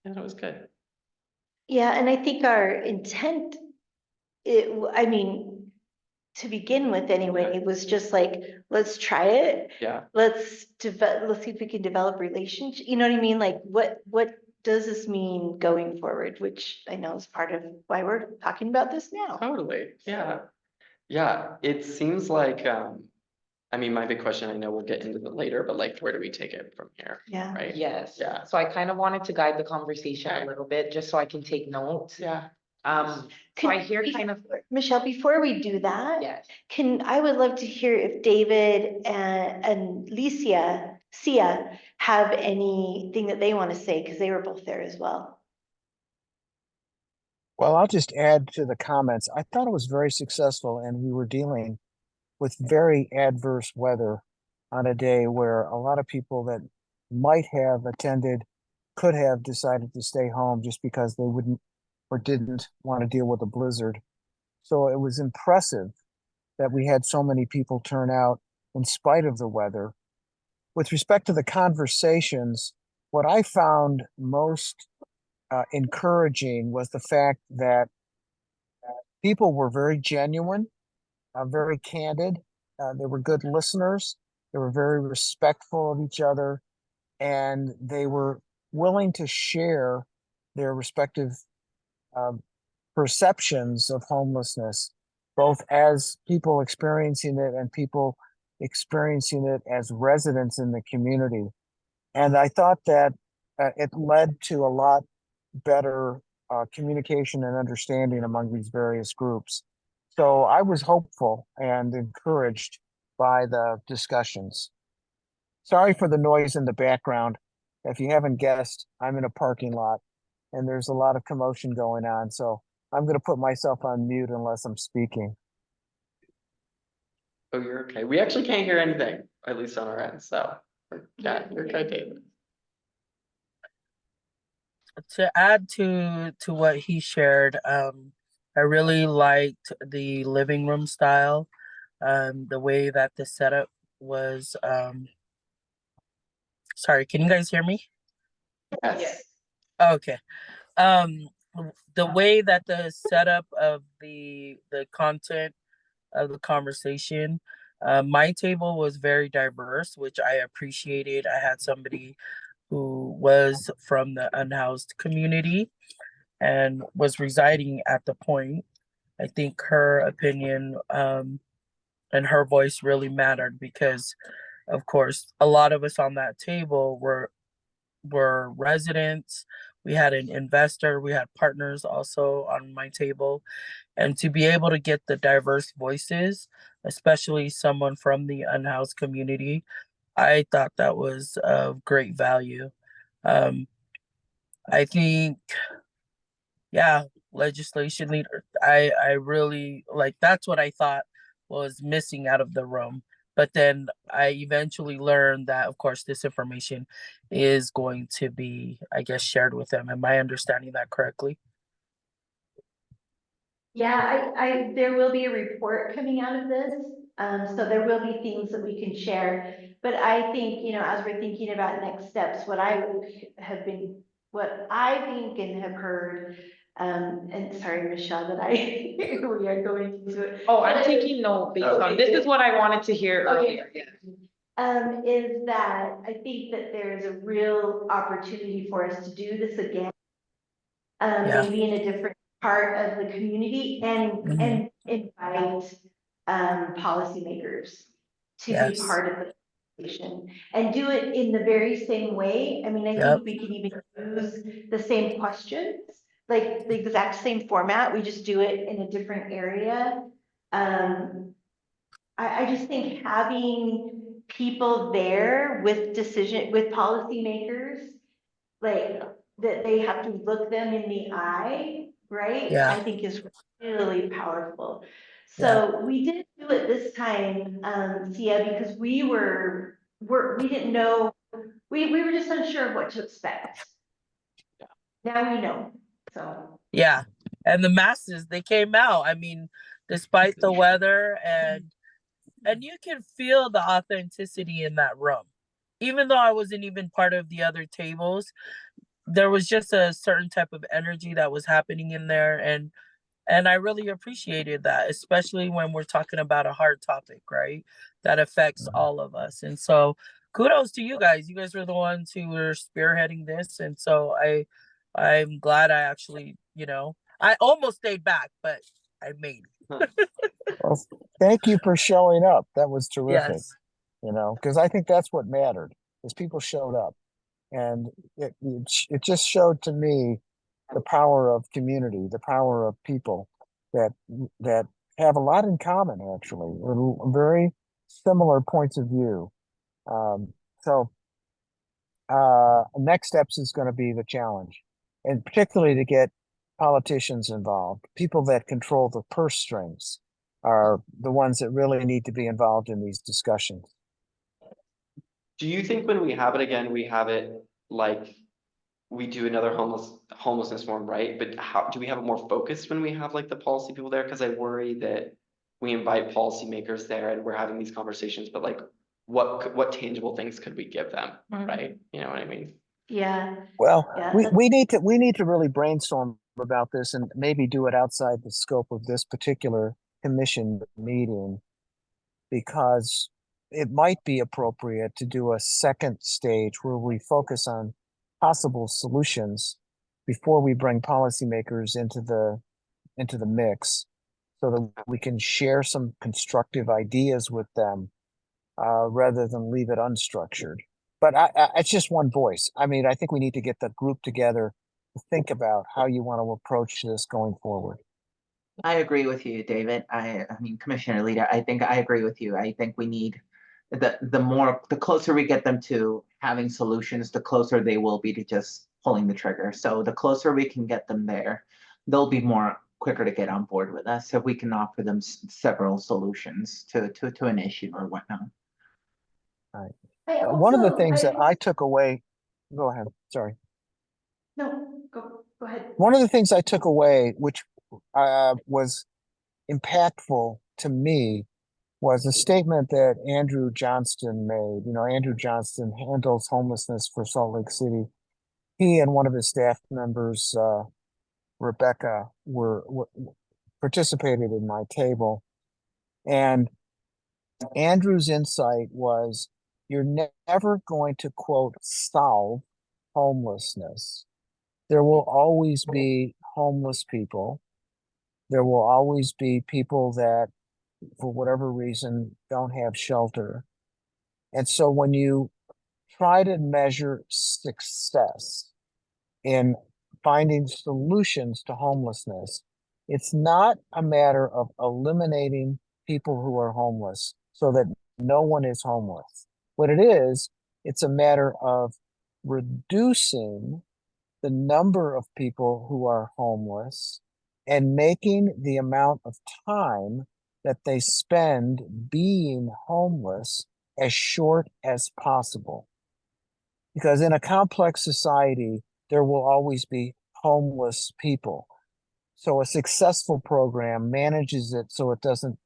and it was good. Yeah, and I think our intent, I mean, to begin with anyway, it was just like, let's try it. Yeah. Let's see if we can develop relationship, you know what I mean? Like, what does this mean going forward? Which I know is part of why we're talking about this now. Totally, yeah. Yeah, it seems like, I mean, my big question, I know we'll get into that later, but like, where do we take it from here? Yeah. Right? Yes. Yeah. So I kind of wanted to guide the conversation Okay. a little bit, just so I can take notes. Yeah. So I hear kind of, Michelle, before we do that, yes. I would love to hear if David and Sia have anything that they want to say, because they were both there as well. Well, I'll just add to the comments. I thought it was very successful, and we were dealing with very adverse weather on a day where a lot of people that might have attended could have decided to stay home just because they wouldn't or didn't want to deal with a blizzard. So it was impressive that we had so many people turn out in spite of the weather. With respect to the conversations, what I found most encouraging was the fact that people were very genuine, very candid. They were good listeners. They were very respectful of each other, and they were willing to share their respective perceptions of homelessness, both as people experiencing it and people experiencing it as residents in the community. And I thought that it led to a lot better communication and understanding among these various groups. So I was hopeful and encouraged by the discussions. Sorry for the noise in the background. If you haven't guessed, I'm in a parking lot and there's a lot of commotion going on. So I'm going to put myself on mute unless I'm speaking. Oh, you're okay. We actually can't hear anything, at least on our end, so, yeah, you're good, David. To add to what he shared, I really liked the living room style, the way that the setup was. Sorry, can you guys hear me? Yes. Okay. The way that the setup of the content of the conversation, my table was very diverse, which I appreciated. I had somebody who was from the unhoused community and was residing at the point. I think her opinion and her voice really mattered because, of course, a lot of us on that table were residents. We had an investor, we had partners also on my table. And to be able to get the diverse voices, especially someone from the unhoused community, I thought that was of great value. I think, yeah, legislation leader, I really like, that's what I thought was missing out of the room. But then I eventually learned that, of course, this information is going to be, I guess, shared with them. Am I understanding that correctly? Yeah, there will be a report coming out of this. So there will be things that we can share. But I think, you know, as we're thinking about next steps, what I think and have heard, and sorry, Michelle, that we are going into it. Oh, I'm taking note based on, this is what I wanted to hear earlier. Is that I think that there is a real opportunity for us to do this again. Yeah. Maybe in a different part of the community and invite policymakers to be part of the conversation and do it in the very same way. I mean, I think we could even use the same questions, like the exact same format. We just do it in a different area. I just think having people there with policymakers, like, that they have to look them in the eye, right? Yeah. I think is really powerful. Yeah. So we didn't do it this time, Sia, because we didn't know, we were just unsure of what to expect. Yeah. Now we know, so. Yeah. And the masses, they came out. I mean, despite the weather, and you can feel the authenticity in that room. Even though I wasn't even part of the other tables, there was just a certain type of energy that was happening in there, and I really appreciated that, especially when we're talking about a hard topic, right? That affects all of us. And so kudos to you guys. You guys were the ones who were spearheading this. And so I'm glad I actually, I almost stayed back, but I made it. Well, thank you for showing up. That was terrific. Yes. Because I think that's what mattered, is people showed up. And it just showed to me the power of community, the power of people that have a lot in common, actually, or very similar points of view. So next steps is going to be the challenge, and particularly to get politicians involved. People that control the purse strings are the ones that really need to be involved in these discussions. Do you think when we have it again, we have it like we do another homelessness forum, right? But how do we have it more focused when we have like the policy people there? Because I worry that we invite policymakers there and we're having these conversations, but like what tangible things could we give them, right? You know what I mean? Yeah, Well, Yeah, we need to really brainstorm about this and maybe do it outside the scope of this particular commission meeting, because it might be appropriate to do a second stage where we focus on possible solutions before we bring policymakers into the mix, so that we can share some constructive ideas with them, rather than leave it unstructured. But it's just one voice. I mean, I think we need to get the group together to think about how you want to approach this going forward. I agree with you, David. I mean, Commissioner Leader, I think I agree with you. I think we need the closer we get them to having solutions, the closer they will be to just pulling the trigger. So the closer we can get them there, they'll be more quicker to get on board with us if we can offer them several solutions to an issue or whatnot. One of the things that I took away, go ahead, sorry. No, go ahead. One of the things I took away, which was impactful to me, was a statement that Andrew Johnston made. Andrew Johnston handles homelessness for Salt Lake City. He and one of his staff members, Rebecca, were participated in my table. And Andrew's insight was, you're never going to, quote, solve homelessness. There will always be homeless people. There will always be people that, for whatever reason, don't have shelter. And so when you try to measure success in finding solutions to homelessness, it's not a matter of eliminating people who are homeless so that no one is homeless. What it is, it's a matter of reducing the number of people who are homeless and making the amount of time that they spend being homeless as short as possible. Because in a complex society, there will always be homeless people. So a successful program manages it so it doesn't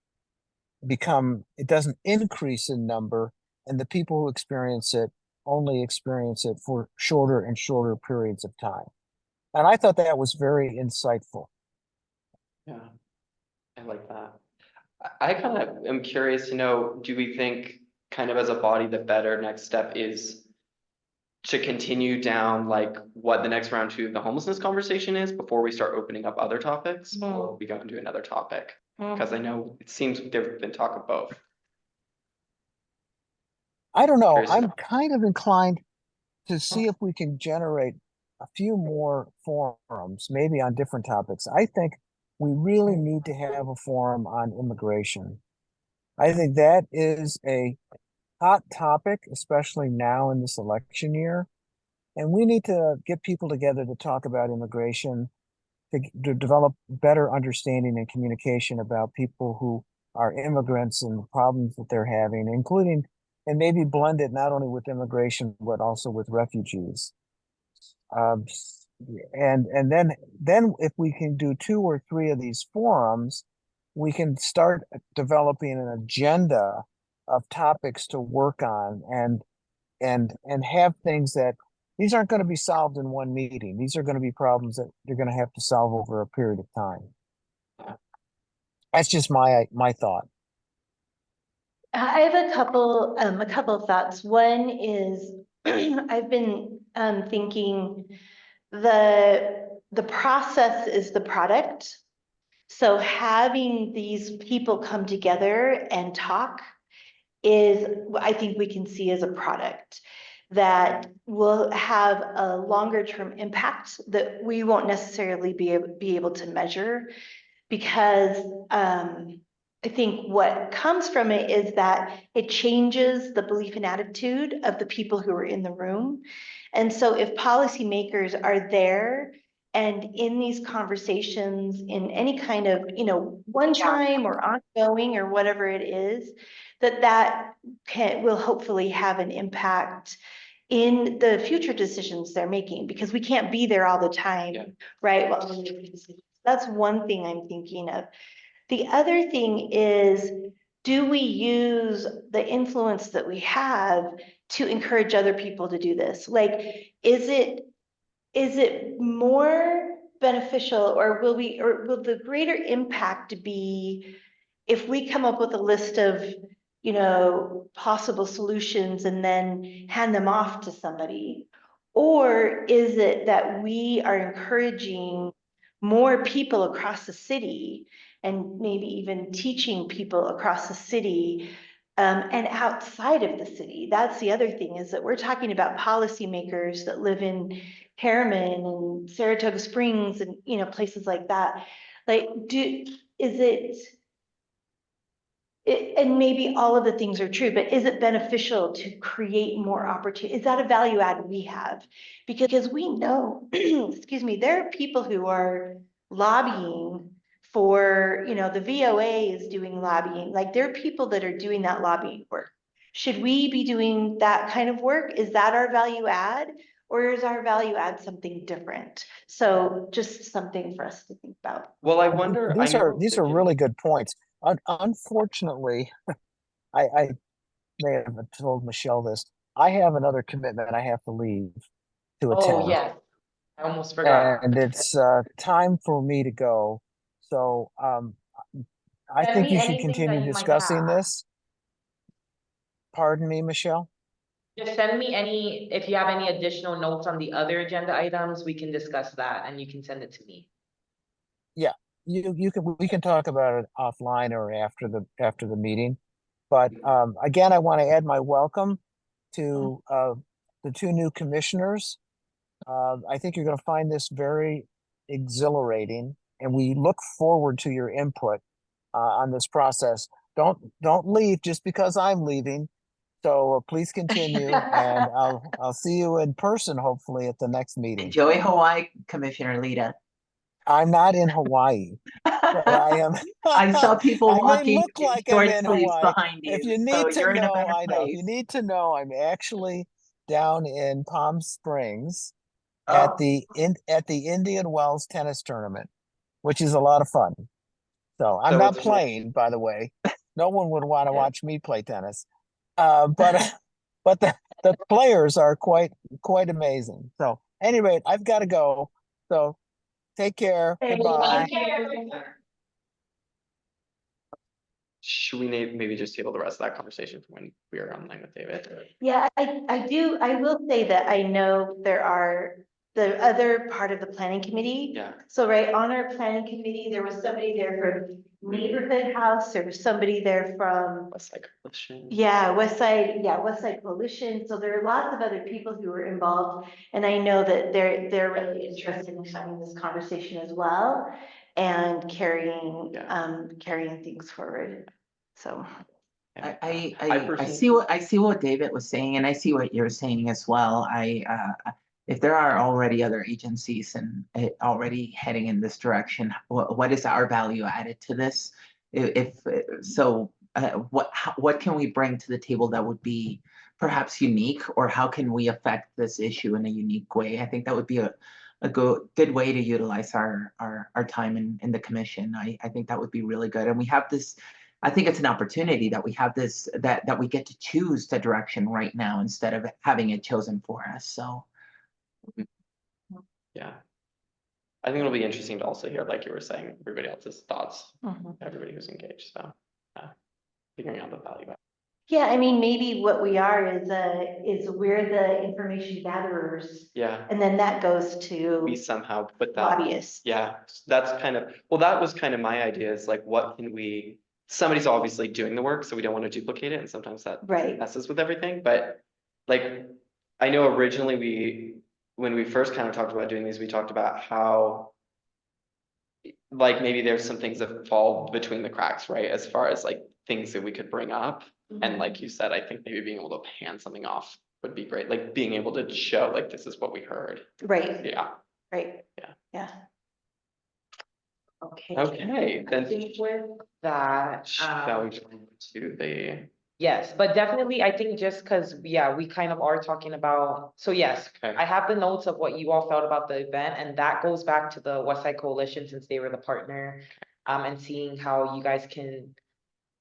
increase in number, and the people who experience it only experience it for shorter and shorter periods of time. And I thought that was very insightful. Yeah, I like that. I kind of am curious, do we think kind of as a body, the better next step is to continue down like what the next round 2 of the homelessness conversation is before we start opening up other topics, or we go into another topic? Because I know it seems there've been talk of both. I don't know. Curious to I'm know. kind of inclined to see if we can generate a few more forums, maybe on different topics. I think we really need to have a forum on immigration. I think that is a hot topic, especially now in this election year. And we need to get people together to talk about immigration, to develop better understanding and communication about people who are immigrants and the problems that they're having, including, and maybe blend it not only with immigration, but also with refugees. Um, and then if we can do 2 or 3 of these forums, we can start developing an agenda of topics to work on and have things that these aren't going to be solved in one meeting. These are going to be problems that you're going to have to solve over a period of time. That's just my thought. I have a couple of thoughts. One is I've been thinking the process is the product. So having these people come together and talk is, I think we can see as a product that will have a longer term impact that we won't necessarily be able to measure, because I think what comes from it is that it changes the belief and attitude of the people who are in the room. And so if policymakers are there and in these conversations in any kind of, one time or ongoing or whatever it is, that will hopefully have an impact in the future decisions they're making, because we can't be there all the time, Yeah. right? Well, that's one thing I'm thinking of. The other thing is, do we use the influence that we have to encourage other people to do this? Like, is it more beneficial, or will the greater impact be if we come up with a list of, possible solutions and then hand them off to somebody? Or is it that we are encouraging more people across the city and maybe even teaching people across the city and outside of the city? That's the other thing, is that we're talking about policymakers that live in Harriman and Saratoga Springs and, places like that. Like, and maybe all of the things are true, but is it beneficial to create more opportunity? Is that a value add we have? Because we know, excuse me, there are people who are lobbying for, the VOA is doing lobbying. Like, there are people that are doing that lobbying work. Should we be doing that kind of work? Is that our value add? Or is our value add something different? So just something for us to think about. Well, I wonder. These are really good points. Unfortunately, I may have told Michelle this. I have another commitment I have to leave to attend. Oh, yes. I almost forgot. And it's time for me to go. So I Send think me you should anything that continue you might discussing have. this. Pardon me, Michelle? Just send me if you have any additional notes on the other agenda items, we can discuss that and you can send it to me. Yeah, we can talk about it offline or after the meeting. But again, I want to add my welcome to the 2 new commissioners. I think you're going to find this very exhilarating, and we look forward to your input on this process. Don't leave just because I'm leaving. So please continue, and I'll see you in person hopefully at the next meeting. Enjoy Hawaii, Commissioner Lita. I'm not in Hawaii, but I am. I saw people I may walking look like short I'm in sleeves Hawaii. behind you. If you So need to you're in a know, better I know. If you place. need to know, I'm actually down in Palm Springs Oh. at the Indian Wells tennis tournament, which is a lot of fun. So I'm So not it's- playing, by the way. No one would want to watch me play tennis. But the players are quite amazing. So anyway, I've got to go. So take care. Goodbye. Should we maybe just table the rest of that conversation for when we are online with David? Yeah, I will say that I know there are the other part of the planning committee. Yeah. So right on our planning committee, there was somebody there from Neighborhood House, there was somebody there from, West Side Coalition. West Side Coalition. So there are lots of other people who are involved. And I know that they're really interested in having this conversation as well and carrying things forward. So. I personally- see what David was saying, and I see what you're saying as well. If there are already other agencies and already heading in this direction, what is our value added to this? If so, what can we bring to the table that would be perhaps unique, or how can we affect this issue in a unique way? I think that would be a good way to utilize our time in the commission. I think that would be really good, and we have this. I think it's an opportunity that we have this, that we get to choose the direction right now instead of having it chosen for us. So Yeah. I think it'll be interesting to also hear, like you were saying, everybody else's thoughts, Mhm. everybody who's engaged, so. Figuring out the value. Yeah, I mean, maybe what we are is we're the information gatherers, Yeah, and then that goes we to somehow put that, lobbyists. yeah, that's kind of, well, that was kind of my idea, is like, what can we, somebody's obviously doing the work, so we don't want to duplicate it, and sometimes that Right. messes with everything, but like, I know originally when we first kind of talked about doing these, we talked about how like maybe there's some things that fall between the cracks, right? As far as like things that we could bring up. And like you said, I think maybe being able to hand something off would be great, like being able to show like, this is what we heard. Right, Yeah, right. Yeah. Yeah. Okay. okay, I then think with that, shall we jump to the, yes, but definitely, I think just because, yeah, we kind of are talking about, so yes, okay, I have the notes of what you all felt about the event, and that goes back to the West Side Coalition since they were the partner, and seeing how you guys can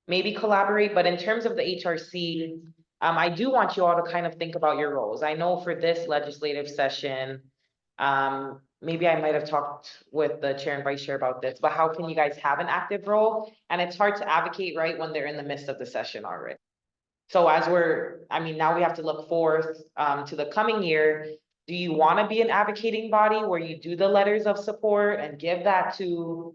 maybe collaborate, but in terms of the HRC, I do want you all to kind of think about your roles. I know for this legislative session, maybe I might have talked with the chair and vice chair about this, but how can you guys have an active role? And it's hard to advocate, right, when they're in the midst of the session already. So as now we have to look forth to the coming year. Do you want to be an advocating body where you do the letters of support and give that to,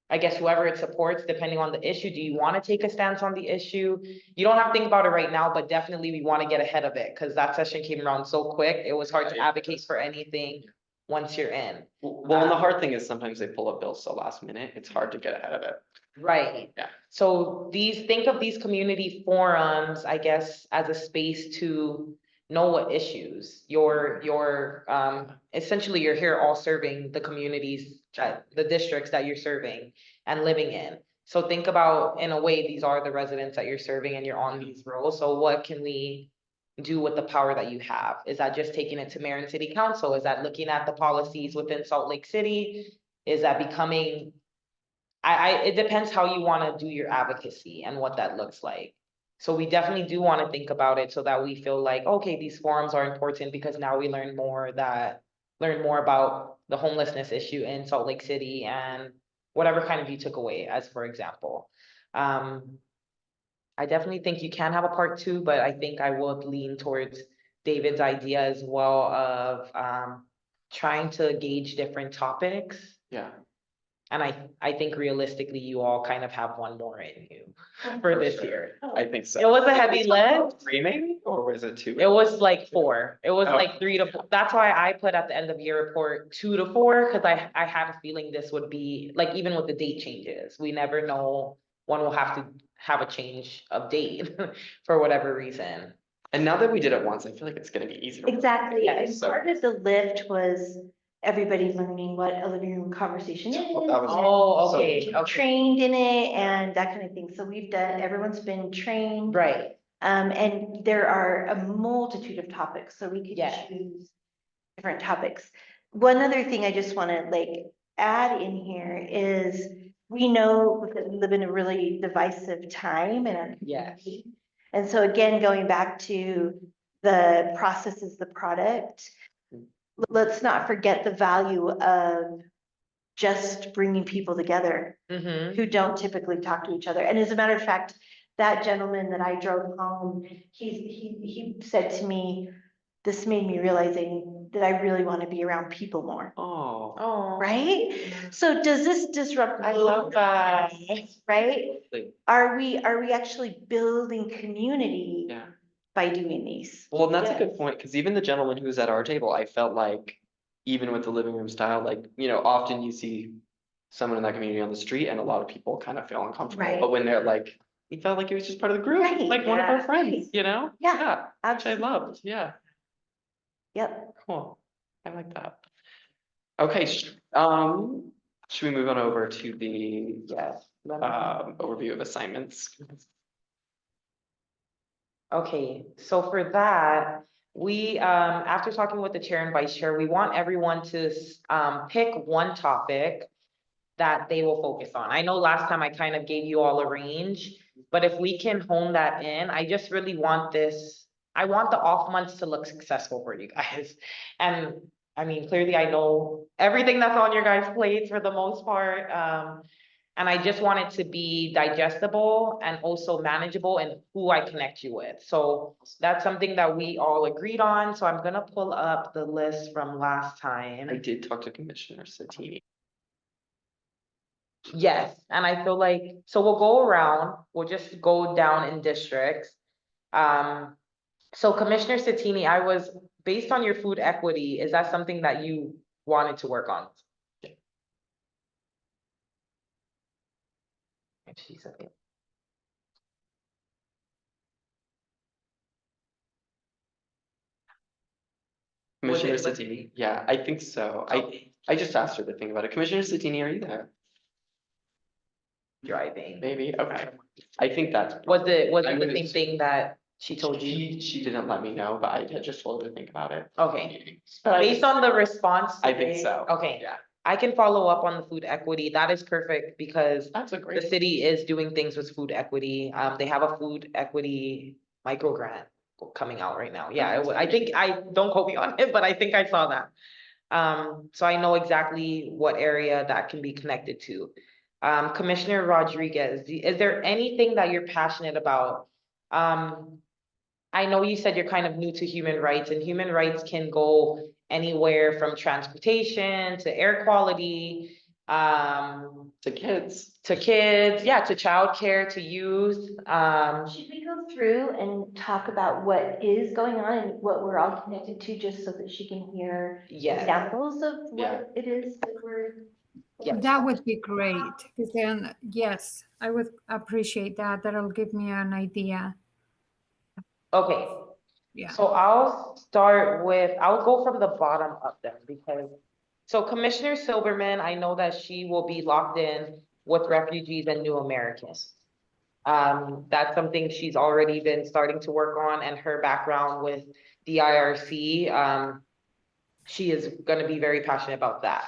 I guess, whoever it supports, depending on the issue? Do you want to take a stance on the issue? You don't have to think about it right now, but definitely we want to get ahead of it because that session came around so quick. It was hard to advocate for anything once you're in. well, and the hard thing is sometimes they pull up bills so last minute, it's hard to get ahead of it. Right. Yeah. So think of these community forums, I guess, as a space to know what issues essentially you're here all serving the communities, the districts that you're serving and living in. So think about, in a way, these are the residents that you're serving and you're on these roles. So what can we do with the power that you have? Is that just taking it to mayor and city council? Is that looking at the policies within Salt Lake City? Is that becoming, it depends how you want to do your advocacy and what that looks like. So we definitely do want to think about it so that we feel like, okay, these forums are important because now we learn more about the homelessness issue in Salt Lake City and whatever kind of you took away, as for example. I definitely think you can have a part two, but I think I would lean towards David's idea as well of trying to gauge different topics. Yeah. And I think realistically, you all kind of have one more in you for this year. I think so. It was a heavy lift. 3 maybe, or was it 2? It was like 4. It was Oh. like 3 to 4. That's why I put at the end of year report 2 to 4, because I had a feeling this would be, like, even with the date changes, we never know when we'll have to have a change of date for whatever reason. And now that we did it once, I feel like it's gonna be easier. Exactly. And Yes. part of the lift was everybody learning what a living room conversation is. Well, that was- Oh, So- okay, Being okay, trained in it and that kind of thing. So everyone's been trained. right, And there are a multitude of topics, so we could Yeah. choose different topics. One other thing I just want to like add in here is we know that we live in a really divisive time in our Yes. community. And so again, going back to the process is the product, let's not forget the value of just bringing people together mm-hmm, who don't typically talk to each other. And as a matter of fact, that gentleman that I drove home, he said to me, this made me realizing that I really want to be around people more, Oh. oh, right? So does this disrupt? I love that. Right? Like, Are we actually building community yeah. by doing these? Well, and that's a Yes. good point, because even the gentleman who was at our table, I felt like, even with the living room style, like, often you see someone in that community on the street and a lot of people kind of feel uncomfortable. Right. But when they're like we felt like he was just part of the group, Right, like one of our yeah. friends, you know? Yeah, Which I absolutely. loved, yeah, Yep. cool, I like that. Okay, should we move on over to the overview of assignments? Okay, so for that, we, after talking with the chair and vice chair, we want everyone to, pick one topic that they will focus on. I know last time I kind of gave you all a range, but if we can hone that in, I just really want this, I want the off months to look successful for you guys. And I mean, clearly I know everything that's on your guys' plates for the most part. And I just want it to be digestible and also manageable in who I connect you with. So that's something that we all agreed on. So I'm gonna pull up the list from last time. I did talk to Commissioner Satini. Yes, and I feel like, so we'll go around, we'll just go down in districts. So Commissioner Satini, based on your food equity, is that something that you wanted to work on? If she's available. Was Commissioner it like- Satini, yeah, I think so. Okay, I just asked her to think about it. Commissioner Satini, are you there? driving. Maybe, okay. I think that's. Was it I the would same assume- thing that she told you? She didn't let me know, but I had just told her to think about it. Okay, But I based on the response. I think today- so. Okay, Yeah, I can follow up on the food equity. That is perfect because that's a the great. city is doing things with food equity. They have a food equity micro grant coming out right now. Yeah, I think, don't quote me on it, but I think I saw that. So I know exactly what area that can be connected to. Commissioner Rodriguez, is there anything that you're passionate about? I know you said you're kind of new to human rights, and human rights can go anywhere from transportation to air quality, To kids. to kids, yeah, to childcare, to youth. Should we go through and talk about what is going on and what we're all connected to, just so that she can hear Yes, examples of Yeah. what it is that we're. Yes. That would be great, because then, yes, I would appreciate that. That'll give me an idea. okay. Yeah. So I'll go from the bottom up then, because, so Commissioner Silberman, I know that she will be locked in with refugees and new Americans. That's something she's already been starting to work on, and her background with the IRC, she is gonna be very passionate about that.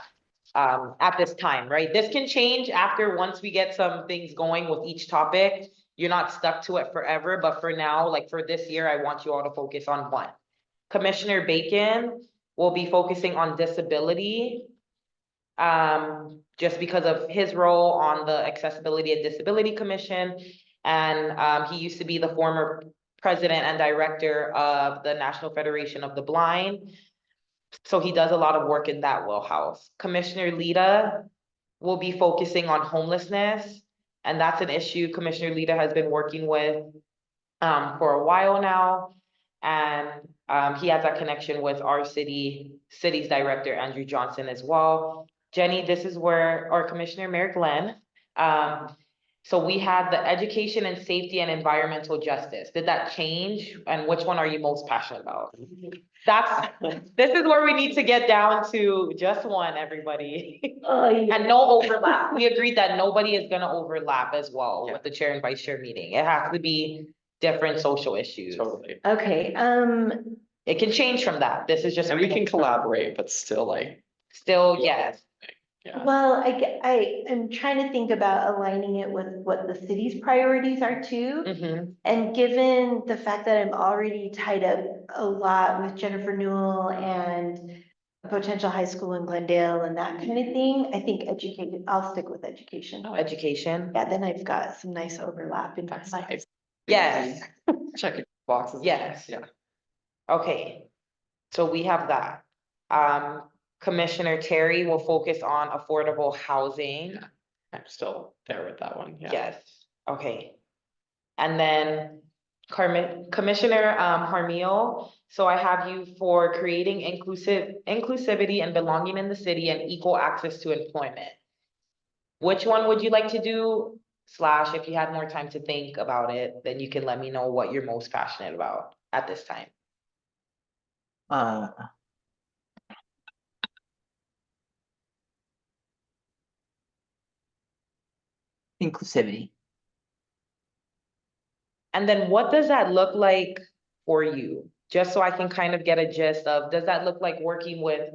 At this time, right? This can change once we get some things going with each topic. You're not stuck to it forever, but for now, like for this year, I want you all to focus on one. Commissioner Bacon will be focusing on disability. Just because of his role on the Accessibility and Disability Commission. And he used to be the former president and director of the National Federation of the Blind. So he does a lot of work in that wheelhouse. Commissioner Lita will be focusing on homelessness. And that's an issue Commissioner Lita has been working with for a while now. And he has a connection with our city's director, Andrew Johnson, as well. Jenny, this is where our Commissioner Mayor Glenn. So we had the education and safety and environmental justice. Did that change? And which one are you most passionate about? This is where we need to get down to just one, everybody. Oh, yeah. And no overlap. We agreed that nobody is gonna overlap as well with the chair and vice chair meeting. It has to be different social issues. Totally. Okay, It can change from that. This is just. And we can collaborate, but still like, Still, yes. yeah. well, I am trying to think about aligning it with what the city's priorities are too. Mhm. And given the fact that I'm already tied up a lot with Jennifer Newell and a potential high school in Glendale and that kind of thing, I think I'll stick with education. Education. Yeah, then I've got some nice overlap in my That's life. nice. Yes, Check your boxes. Yes. Yeah. okay. So we have that. Commissioner Terry will focus on affordable housing. Yeah. I'm still there with that one, yeah. Yes, okay. And then Commissioner Harmeal, so I have you for creating inclusivity and belonging in the city and equal access to employment. Which one would you like to do slash if you had more time to think about it, then you can let me know what you're most passionate about at this time. Inclusivity. And then what does that look like for you? Just so I can kind of get a gist of, does that look like working with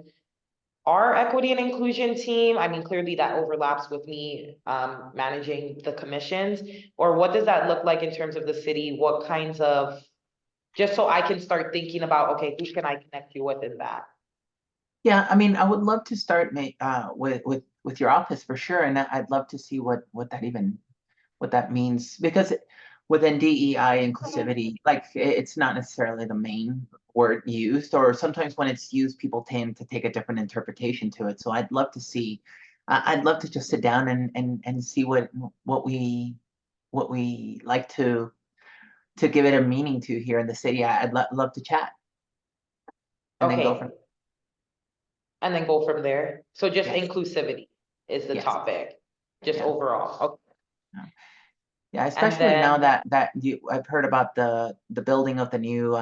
our equity and inclusion team? I mean, clearly that overlaps with me managing the commissions. Or what does that look like in terms of the city? What kinds of, just so I can start thinking about, okay, who can I connect you with in that? Yeah, I mean, I would love to start with your office for sure, and I'd love to see what that means, because within DEI inclusivity, like it's not necessarily the main word used, or sometimes when it's used, people tend to take a different interpretation to it. So I'd love to see, I'd love to just sit down and see what we like to give it a meaning to here in the city. I'd love to chat. And then go Okay. from And then go from there. So just Yes. inclusivity is the Yes. topic, just Yeah. overall. Okay. Yeah, especially now then- that I've heard about the building of the new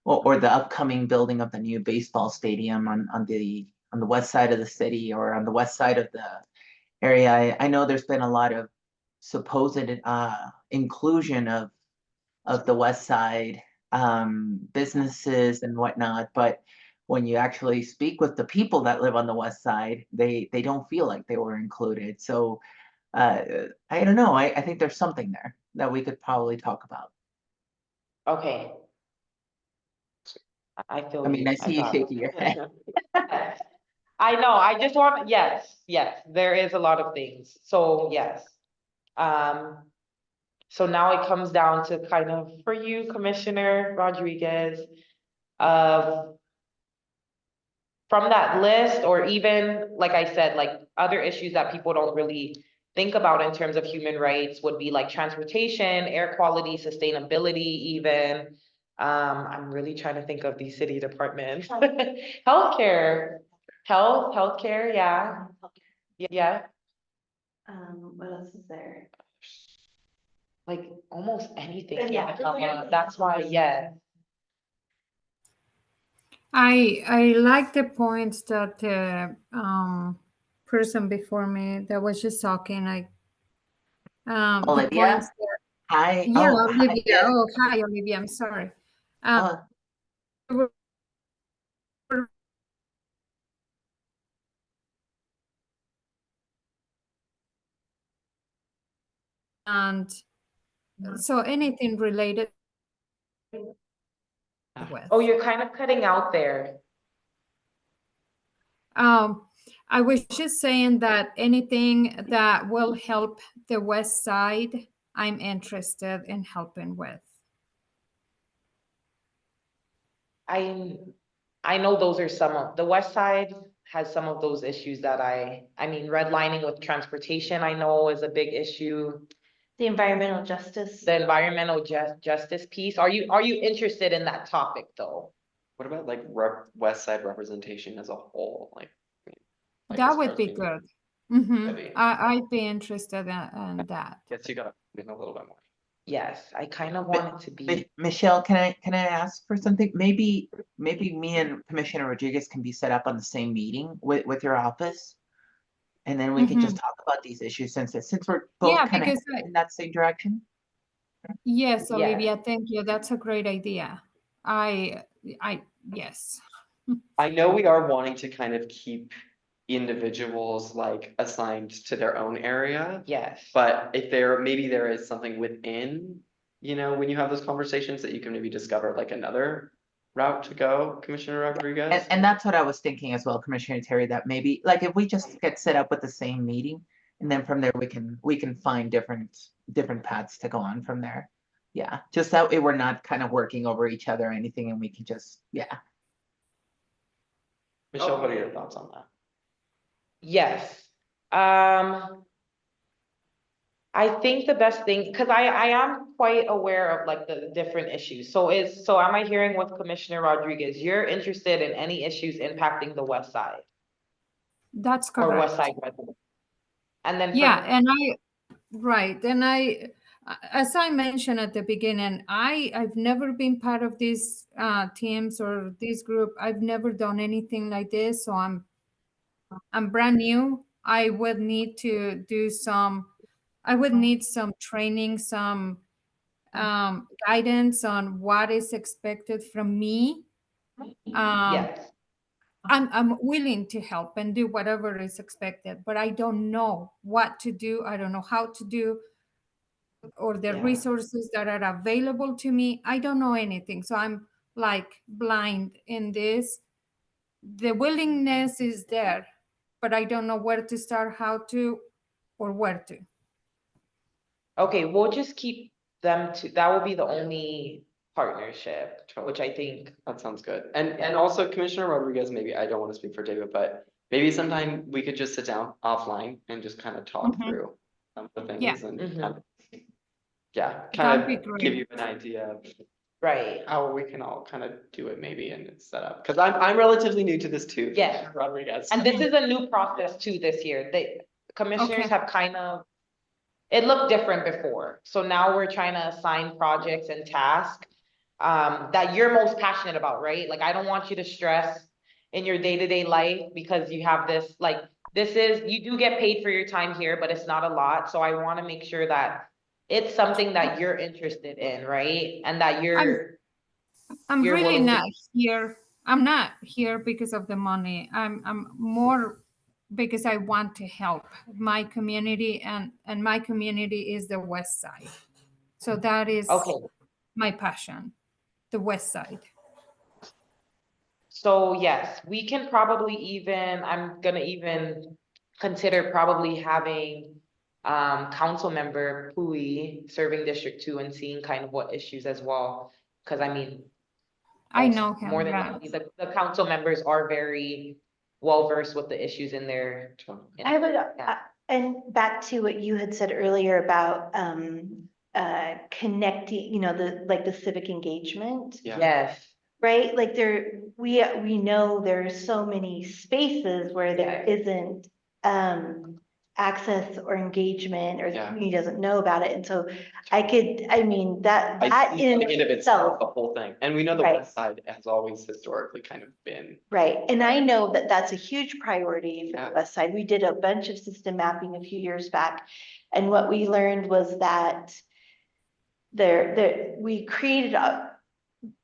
or the upcoming building of the new baseball stadium on the west side of the city, or on the west side of the area. I know there's been a lot of supposed inclusion of the west side businesses and whatnot, but when you actually speak with the people that live on the west side, they don't feel like they were included. So I don't know. I think there's something there that we could probably talk about. Okay. I feel I mean, you. I see you got it. shaking your head. I know, I just want, yes, there is a lot of things, so yes. So now it comes down to kind of, for you, Commissioner Rodriguez, from that list, or even, like I said, like other issues that people don't really think about in terms of human rights would be like transportation, air quality, sustainability even. I'm really trying to think of these city departments. Healthcare, healthcare, yeah, yeah, What else is there? like almost anything. Yeah. That's why, yeah. I like the points that the person before me that was just talking, like the Olivia? points that, Hi. yeah, Oh, hi, Olivia. yes. Oh, hi, Olivia. I'm sorry. Uh, And so anything related with. Oh, you're kind of cutting out there. I was just saying that anything that will help the west side, I'm interested in helping with. I know those are some of, the west side has some of those issues that I mean, redlining with transportation, I know is a big issue. The environmental justice. The environmental justice piece, are you interested in that topic though? What about like west side representation as a whole? Like as That far would as be being good. heavy. I'd be interested in that. Guess you got a little bit more. Yes, I kind of want it to be, Michelle, can I ask for something? Maybe me and Commissioner Rodriguez can be set up on the same meeting with your office. And then we can just talk about these issues since we're both Yeah, kind of because in that same direction. yes, Yeah. Olivia, thank you. That's a great idea. Yes. I know we are wanting to kind of keep individuals like assigned to their own area. yes. But if maybe there is something within, when you have those conversations that you can maybe discover like another route to go, Commissioner Rodriguez. And that's what I was thinking as well, Commissioner Terry, that maybe like if we just get set up with the same meeting, and then from there we can find different paths to go on from there. Yeah, just that way we're not kind of working over each other or anything, and we can just, yeah. Michelle, what are your thoughts on that? Yes. I think the best thing, because I am quite aware of like the different issues. So am I hearing with Commissioner Rodriguez, you're interested in any issues impacting the west side? That's Or correct. west side residents? And then Yeah, and Right, and as I mentioned at the beginning, I've never been part of these teams or this group. I've never done anything like this, so I'm brand new. I would need to do I would need some training, some guidance on what is expected from me. Yes. I'm willing to help and do whatever is expected, but I don't know what to do. I don't know how to do, or the Yeah. resources that are available to me. I don't know anything. So I'm like blind in this. The willingness is there, but I don't know where to start, how to, or where to. Okay, we'll just keep them to, that will be the only partnership, which I think, That sounds good. And also Commissioner Rodriguez, maybe, I don't want to speak for David, but maybe sometime we could just sit down offline and just kind of talk Mhm. through some of the Yeah. things and Mhm. kind of, yeah, That'd kind be of great. give you an idea of right, how we can all kind of do it maybe and it's set up. Because I'm relatively new to this too. Yeah. Commissioner Rodriguez. and this is a new process too this year. The commissioners Okay. have kind of, it looked different before, so now we're trying to assign projects and tasks that you're most passionate about, right? Like, I don't want you to stress in your day-to-day life because you have this, like, you do get paid for your time here, but it's not a lot, so I want to make sure that it's something that you're interested in, right? And that I'm you're really willing to- not here. I'm not here because of the money. I'm more because I want to help my community, and my community is the West Side. So that is Okay, my passion, the West Side. so yes, we can probably even, I'm gonna even consider probably having council member Pui serving District 2 and seeing kind of what issues as well. Cause I mean, I know him. more than Yeah. likely, the council members are very well versed with the issues in their. I would, Yeah. and back to what you had said earlier about, connecting, you know, the civic engagement, Yeah. Yes, right? Like we know there's so many spaces where there Yeah. isn't, access or engagement, or the Yeah. community doesn't know about it, and so I mean, that I in think of itself, the whole thing. And we know the Right. West Side has always historically kind of been. Right, and I know that that's a huge priority for Yeah. the West Side. We did a bunch of system mapping a few years back. And what we learned was that we created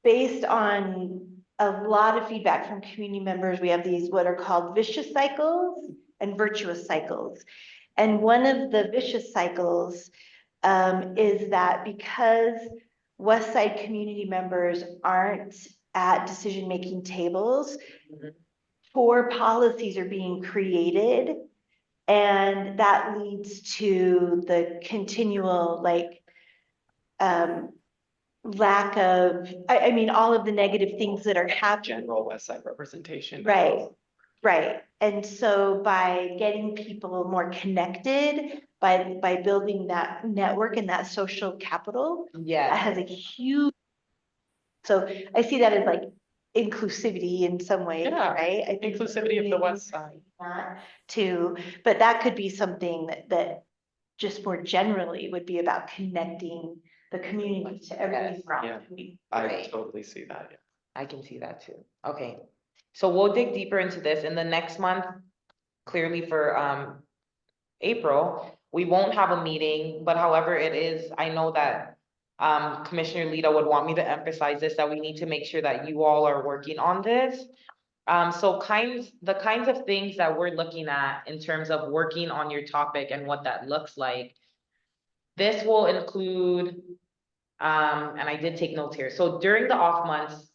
based on a lot of feedback from community members, we have these what are called vicious cycles and virtuous cycles. And one of the vicious cycles is that because West Side community members aren't at decision-making tables, Mhm. poor policies are being created, and that leads to the continual lack of, I mean, all of the negative things that are happening. General West Side representation. Right, right. And so by getting people more connected, by building that network and that social capital, that yeah, has a huge, so I see that as like inclusivity in some ways, Yeah, right? I think inclusivity of the we West Side. need that too, but that could be something that just more generally would be about connecting the community to everything around Yeah. the community. I Right. totally see that, yeah. I can see that too. Okay, so we'll dig deeper into this in the next month. Clearly for April, we won't have a meeting, but however it is, I know that Commissioner Lita would want me to emphasize this, that we need to make sure that you all are working on this. So the kinds of things that we're looking at in terms of working on your topic and what that looks like. This will include, and I did take notes here, so during the off months,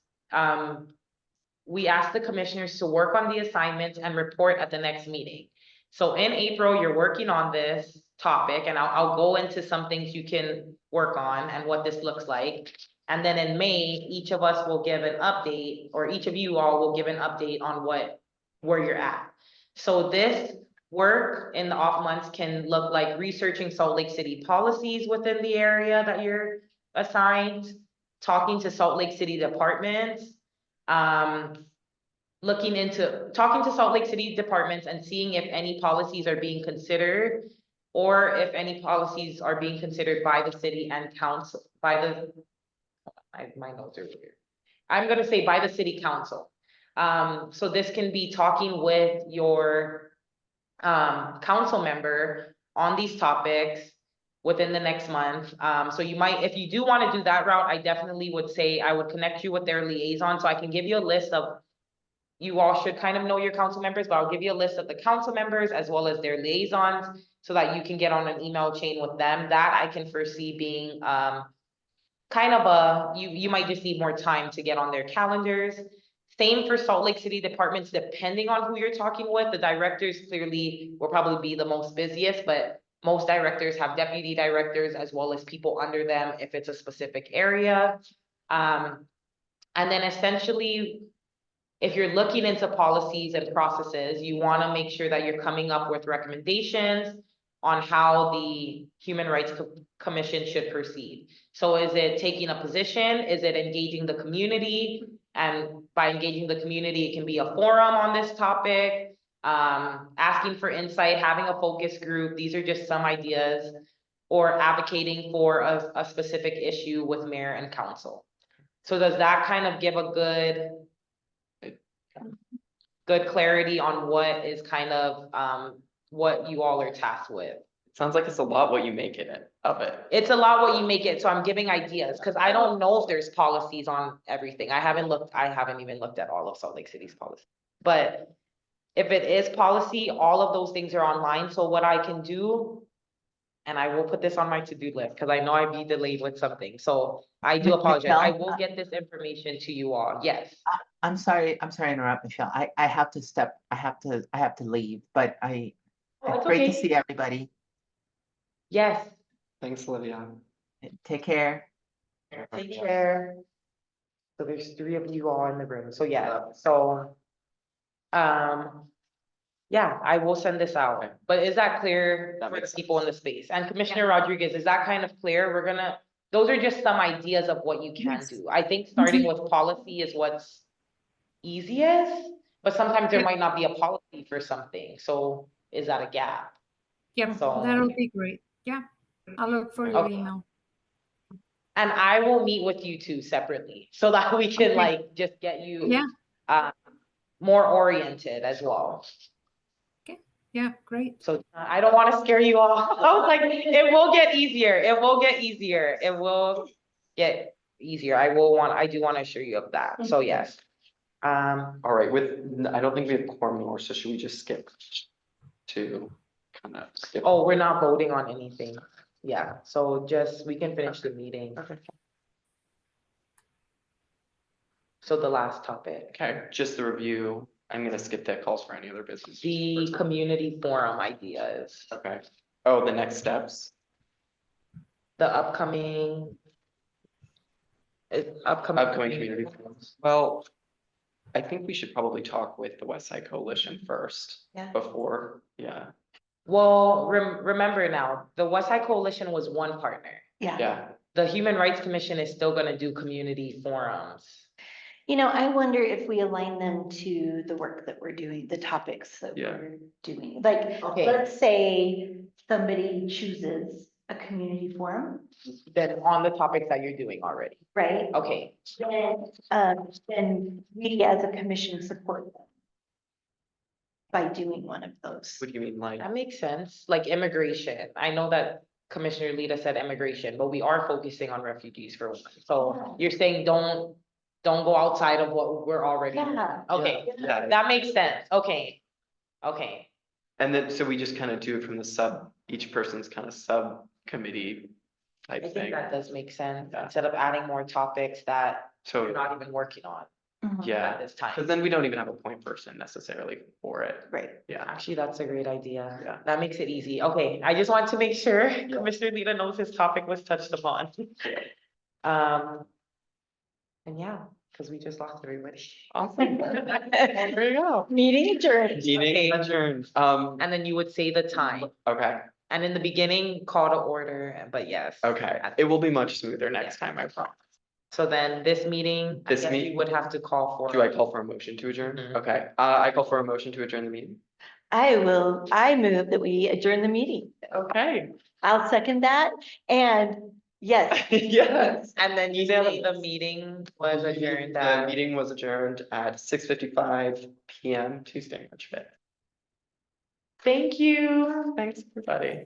we asked the commissioners to work on the assignments and report at the next meeting. So in April, you're working on this topic, and I'll go into some things you can work on and what this looks like. And then in May, each of us will give an update, or each of you all will give an update on where you're at. So this work in the off months can look like researching Salt Lake City policies within the area that you're assigned, talking to Salt Lake City departments, talking to Salt Lake City departments and seeing if any policies are being considered or if any policies are being considered by the city and council, my notes are weird. I'm gonna say by the city council. So this can be talking with your council member on these topics within the next month. So you might, if you do want to do that route, I definitely would say I would connect you with their liaison, so I can give you a list of, you all should kind of know your council members, but I'll give you a list of the council members as well as their liaisons, so that you can get on an email chain with them. That I can foresee being kind of you might just need more time to get on their calendars. Same for Salt Lake City departments, depending on who you're talking with. The directors clearly will probably be the most busiest, but most directors have deputy directors as well as people under them if it's a specific area. And then essentially, if you're looking into policies and processes, you want to make sure that you're coming up with recommendations on how the Human Rights Commission should proceed. So is it taking a position? Is it engaging the community? And by engaging the community, it can be a forum on this topic, asking for insight, having a focus group. These are just some ideas, or advocating for a specific issue with mayor and council. So does that kind of give a good clarity on what is kind of what you all are tasked with? Sounds like it's a lot what you make of it. It's a lot what you make it, so I'm giving ideas, because I don't know if there's policies on everything. I haven't even looked at all of Salt Lake City's policy. But if it is policy, all of those things are online, so what I can do, and I will put this on my to-do list, because I know I'd be delayed with something, so I do apologize. I will get this information to you all, yes. I'm sorry to interrupt, Michelle. I have to leave, but it's it's great to okay. see everybody. Yes, Thanks, Olivia. Take care. take care. So there's 3 of you all in the room, so yeah, so. Yeah, I will send this out, but is that clear That for the makes people in the space? And Commissioner Rodriguez, is that kind of clear? Those are just some ideas of what you can Yes. do. I think starting with policy is what's easiest, but sometimes there might not be a policy for something, so is that a gap? Yeah, So- that'll be great. Yeah, I'll look for your Okay. email. And I will meet with you two separately, so that we can Okay. like just get you. Yeah. More oriented as well. Yeah, great. So I don't want to scare you off. I was like, it will get easier. It will get easier. It will get easier. I do want to assure you of that. So yes. All right, I don't think we have quorum anymore, so should we just skip to kind of skip? Oh, we're not voting on anything. Yeah, so we can finish the meeting. Okay. So the last topic, Okay, just the review. I'm gonna skip that, calls for any other business. the community forum ideas, Okay. Oh, the next steps. the upcoming Upcoming community forums. Well, I think we should probably talk with the West Side Coalition first. Yeah. Before, yeah, Well, remember now, the West Side Coalition was one partner. yeah. The Human Rights Commission is still gonna do community forums. You know, I wonder if we align them to the work that we're doing, the topics that Yeah. we're doing. Like, Okay. let's say somebody chooses a community forum, Then on the topics that you're doing already. right? Okay, Then we as a commission support them by doing one of those. What do you mean, like? that makes sense. Like immigration. I know that Commissioner Lita said immigration, but we are focusing on refugees for one. So you're saying don't go outside of what we're already doing. Yeah. Okay, Yeah. that makes sense. Okay. Okay, And then, so we just kind of do it from each person's kind of subcommittee I type think thing. that does make sense, Yeah. instead of adding more topics that you're So, not even working on Mhm. yeah, at this time. because then we don't even have a point person necessarily for it. Right. Yeah, Actually, that's a great idea. Yeah. That makes it easy. Okay, I just want to make sure Commissioner Lita knows his topic was touched upon. And yeah, because we just lost everybody. awesome. There you go. Meeting adjourned. Meeting adjourned. And then you would say the time, Okay, and in the beginning, call to order, but yes. okay. It will be much smoother next time, I promise. So then this meeting, I This guess you meeting- would have to call for. Do I call for a motion to adjourn? Mhm. Okay, I call for a motion to adjourn the meeting. I move that we adjourn the meeting. Okay. I'll second that. And yes, Yes. And then you said the meeting was adjourned The at. meeting was adjourned at 6:55 PM Tuesday, March 5th. Thank you. Thanks, everybody.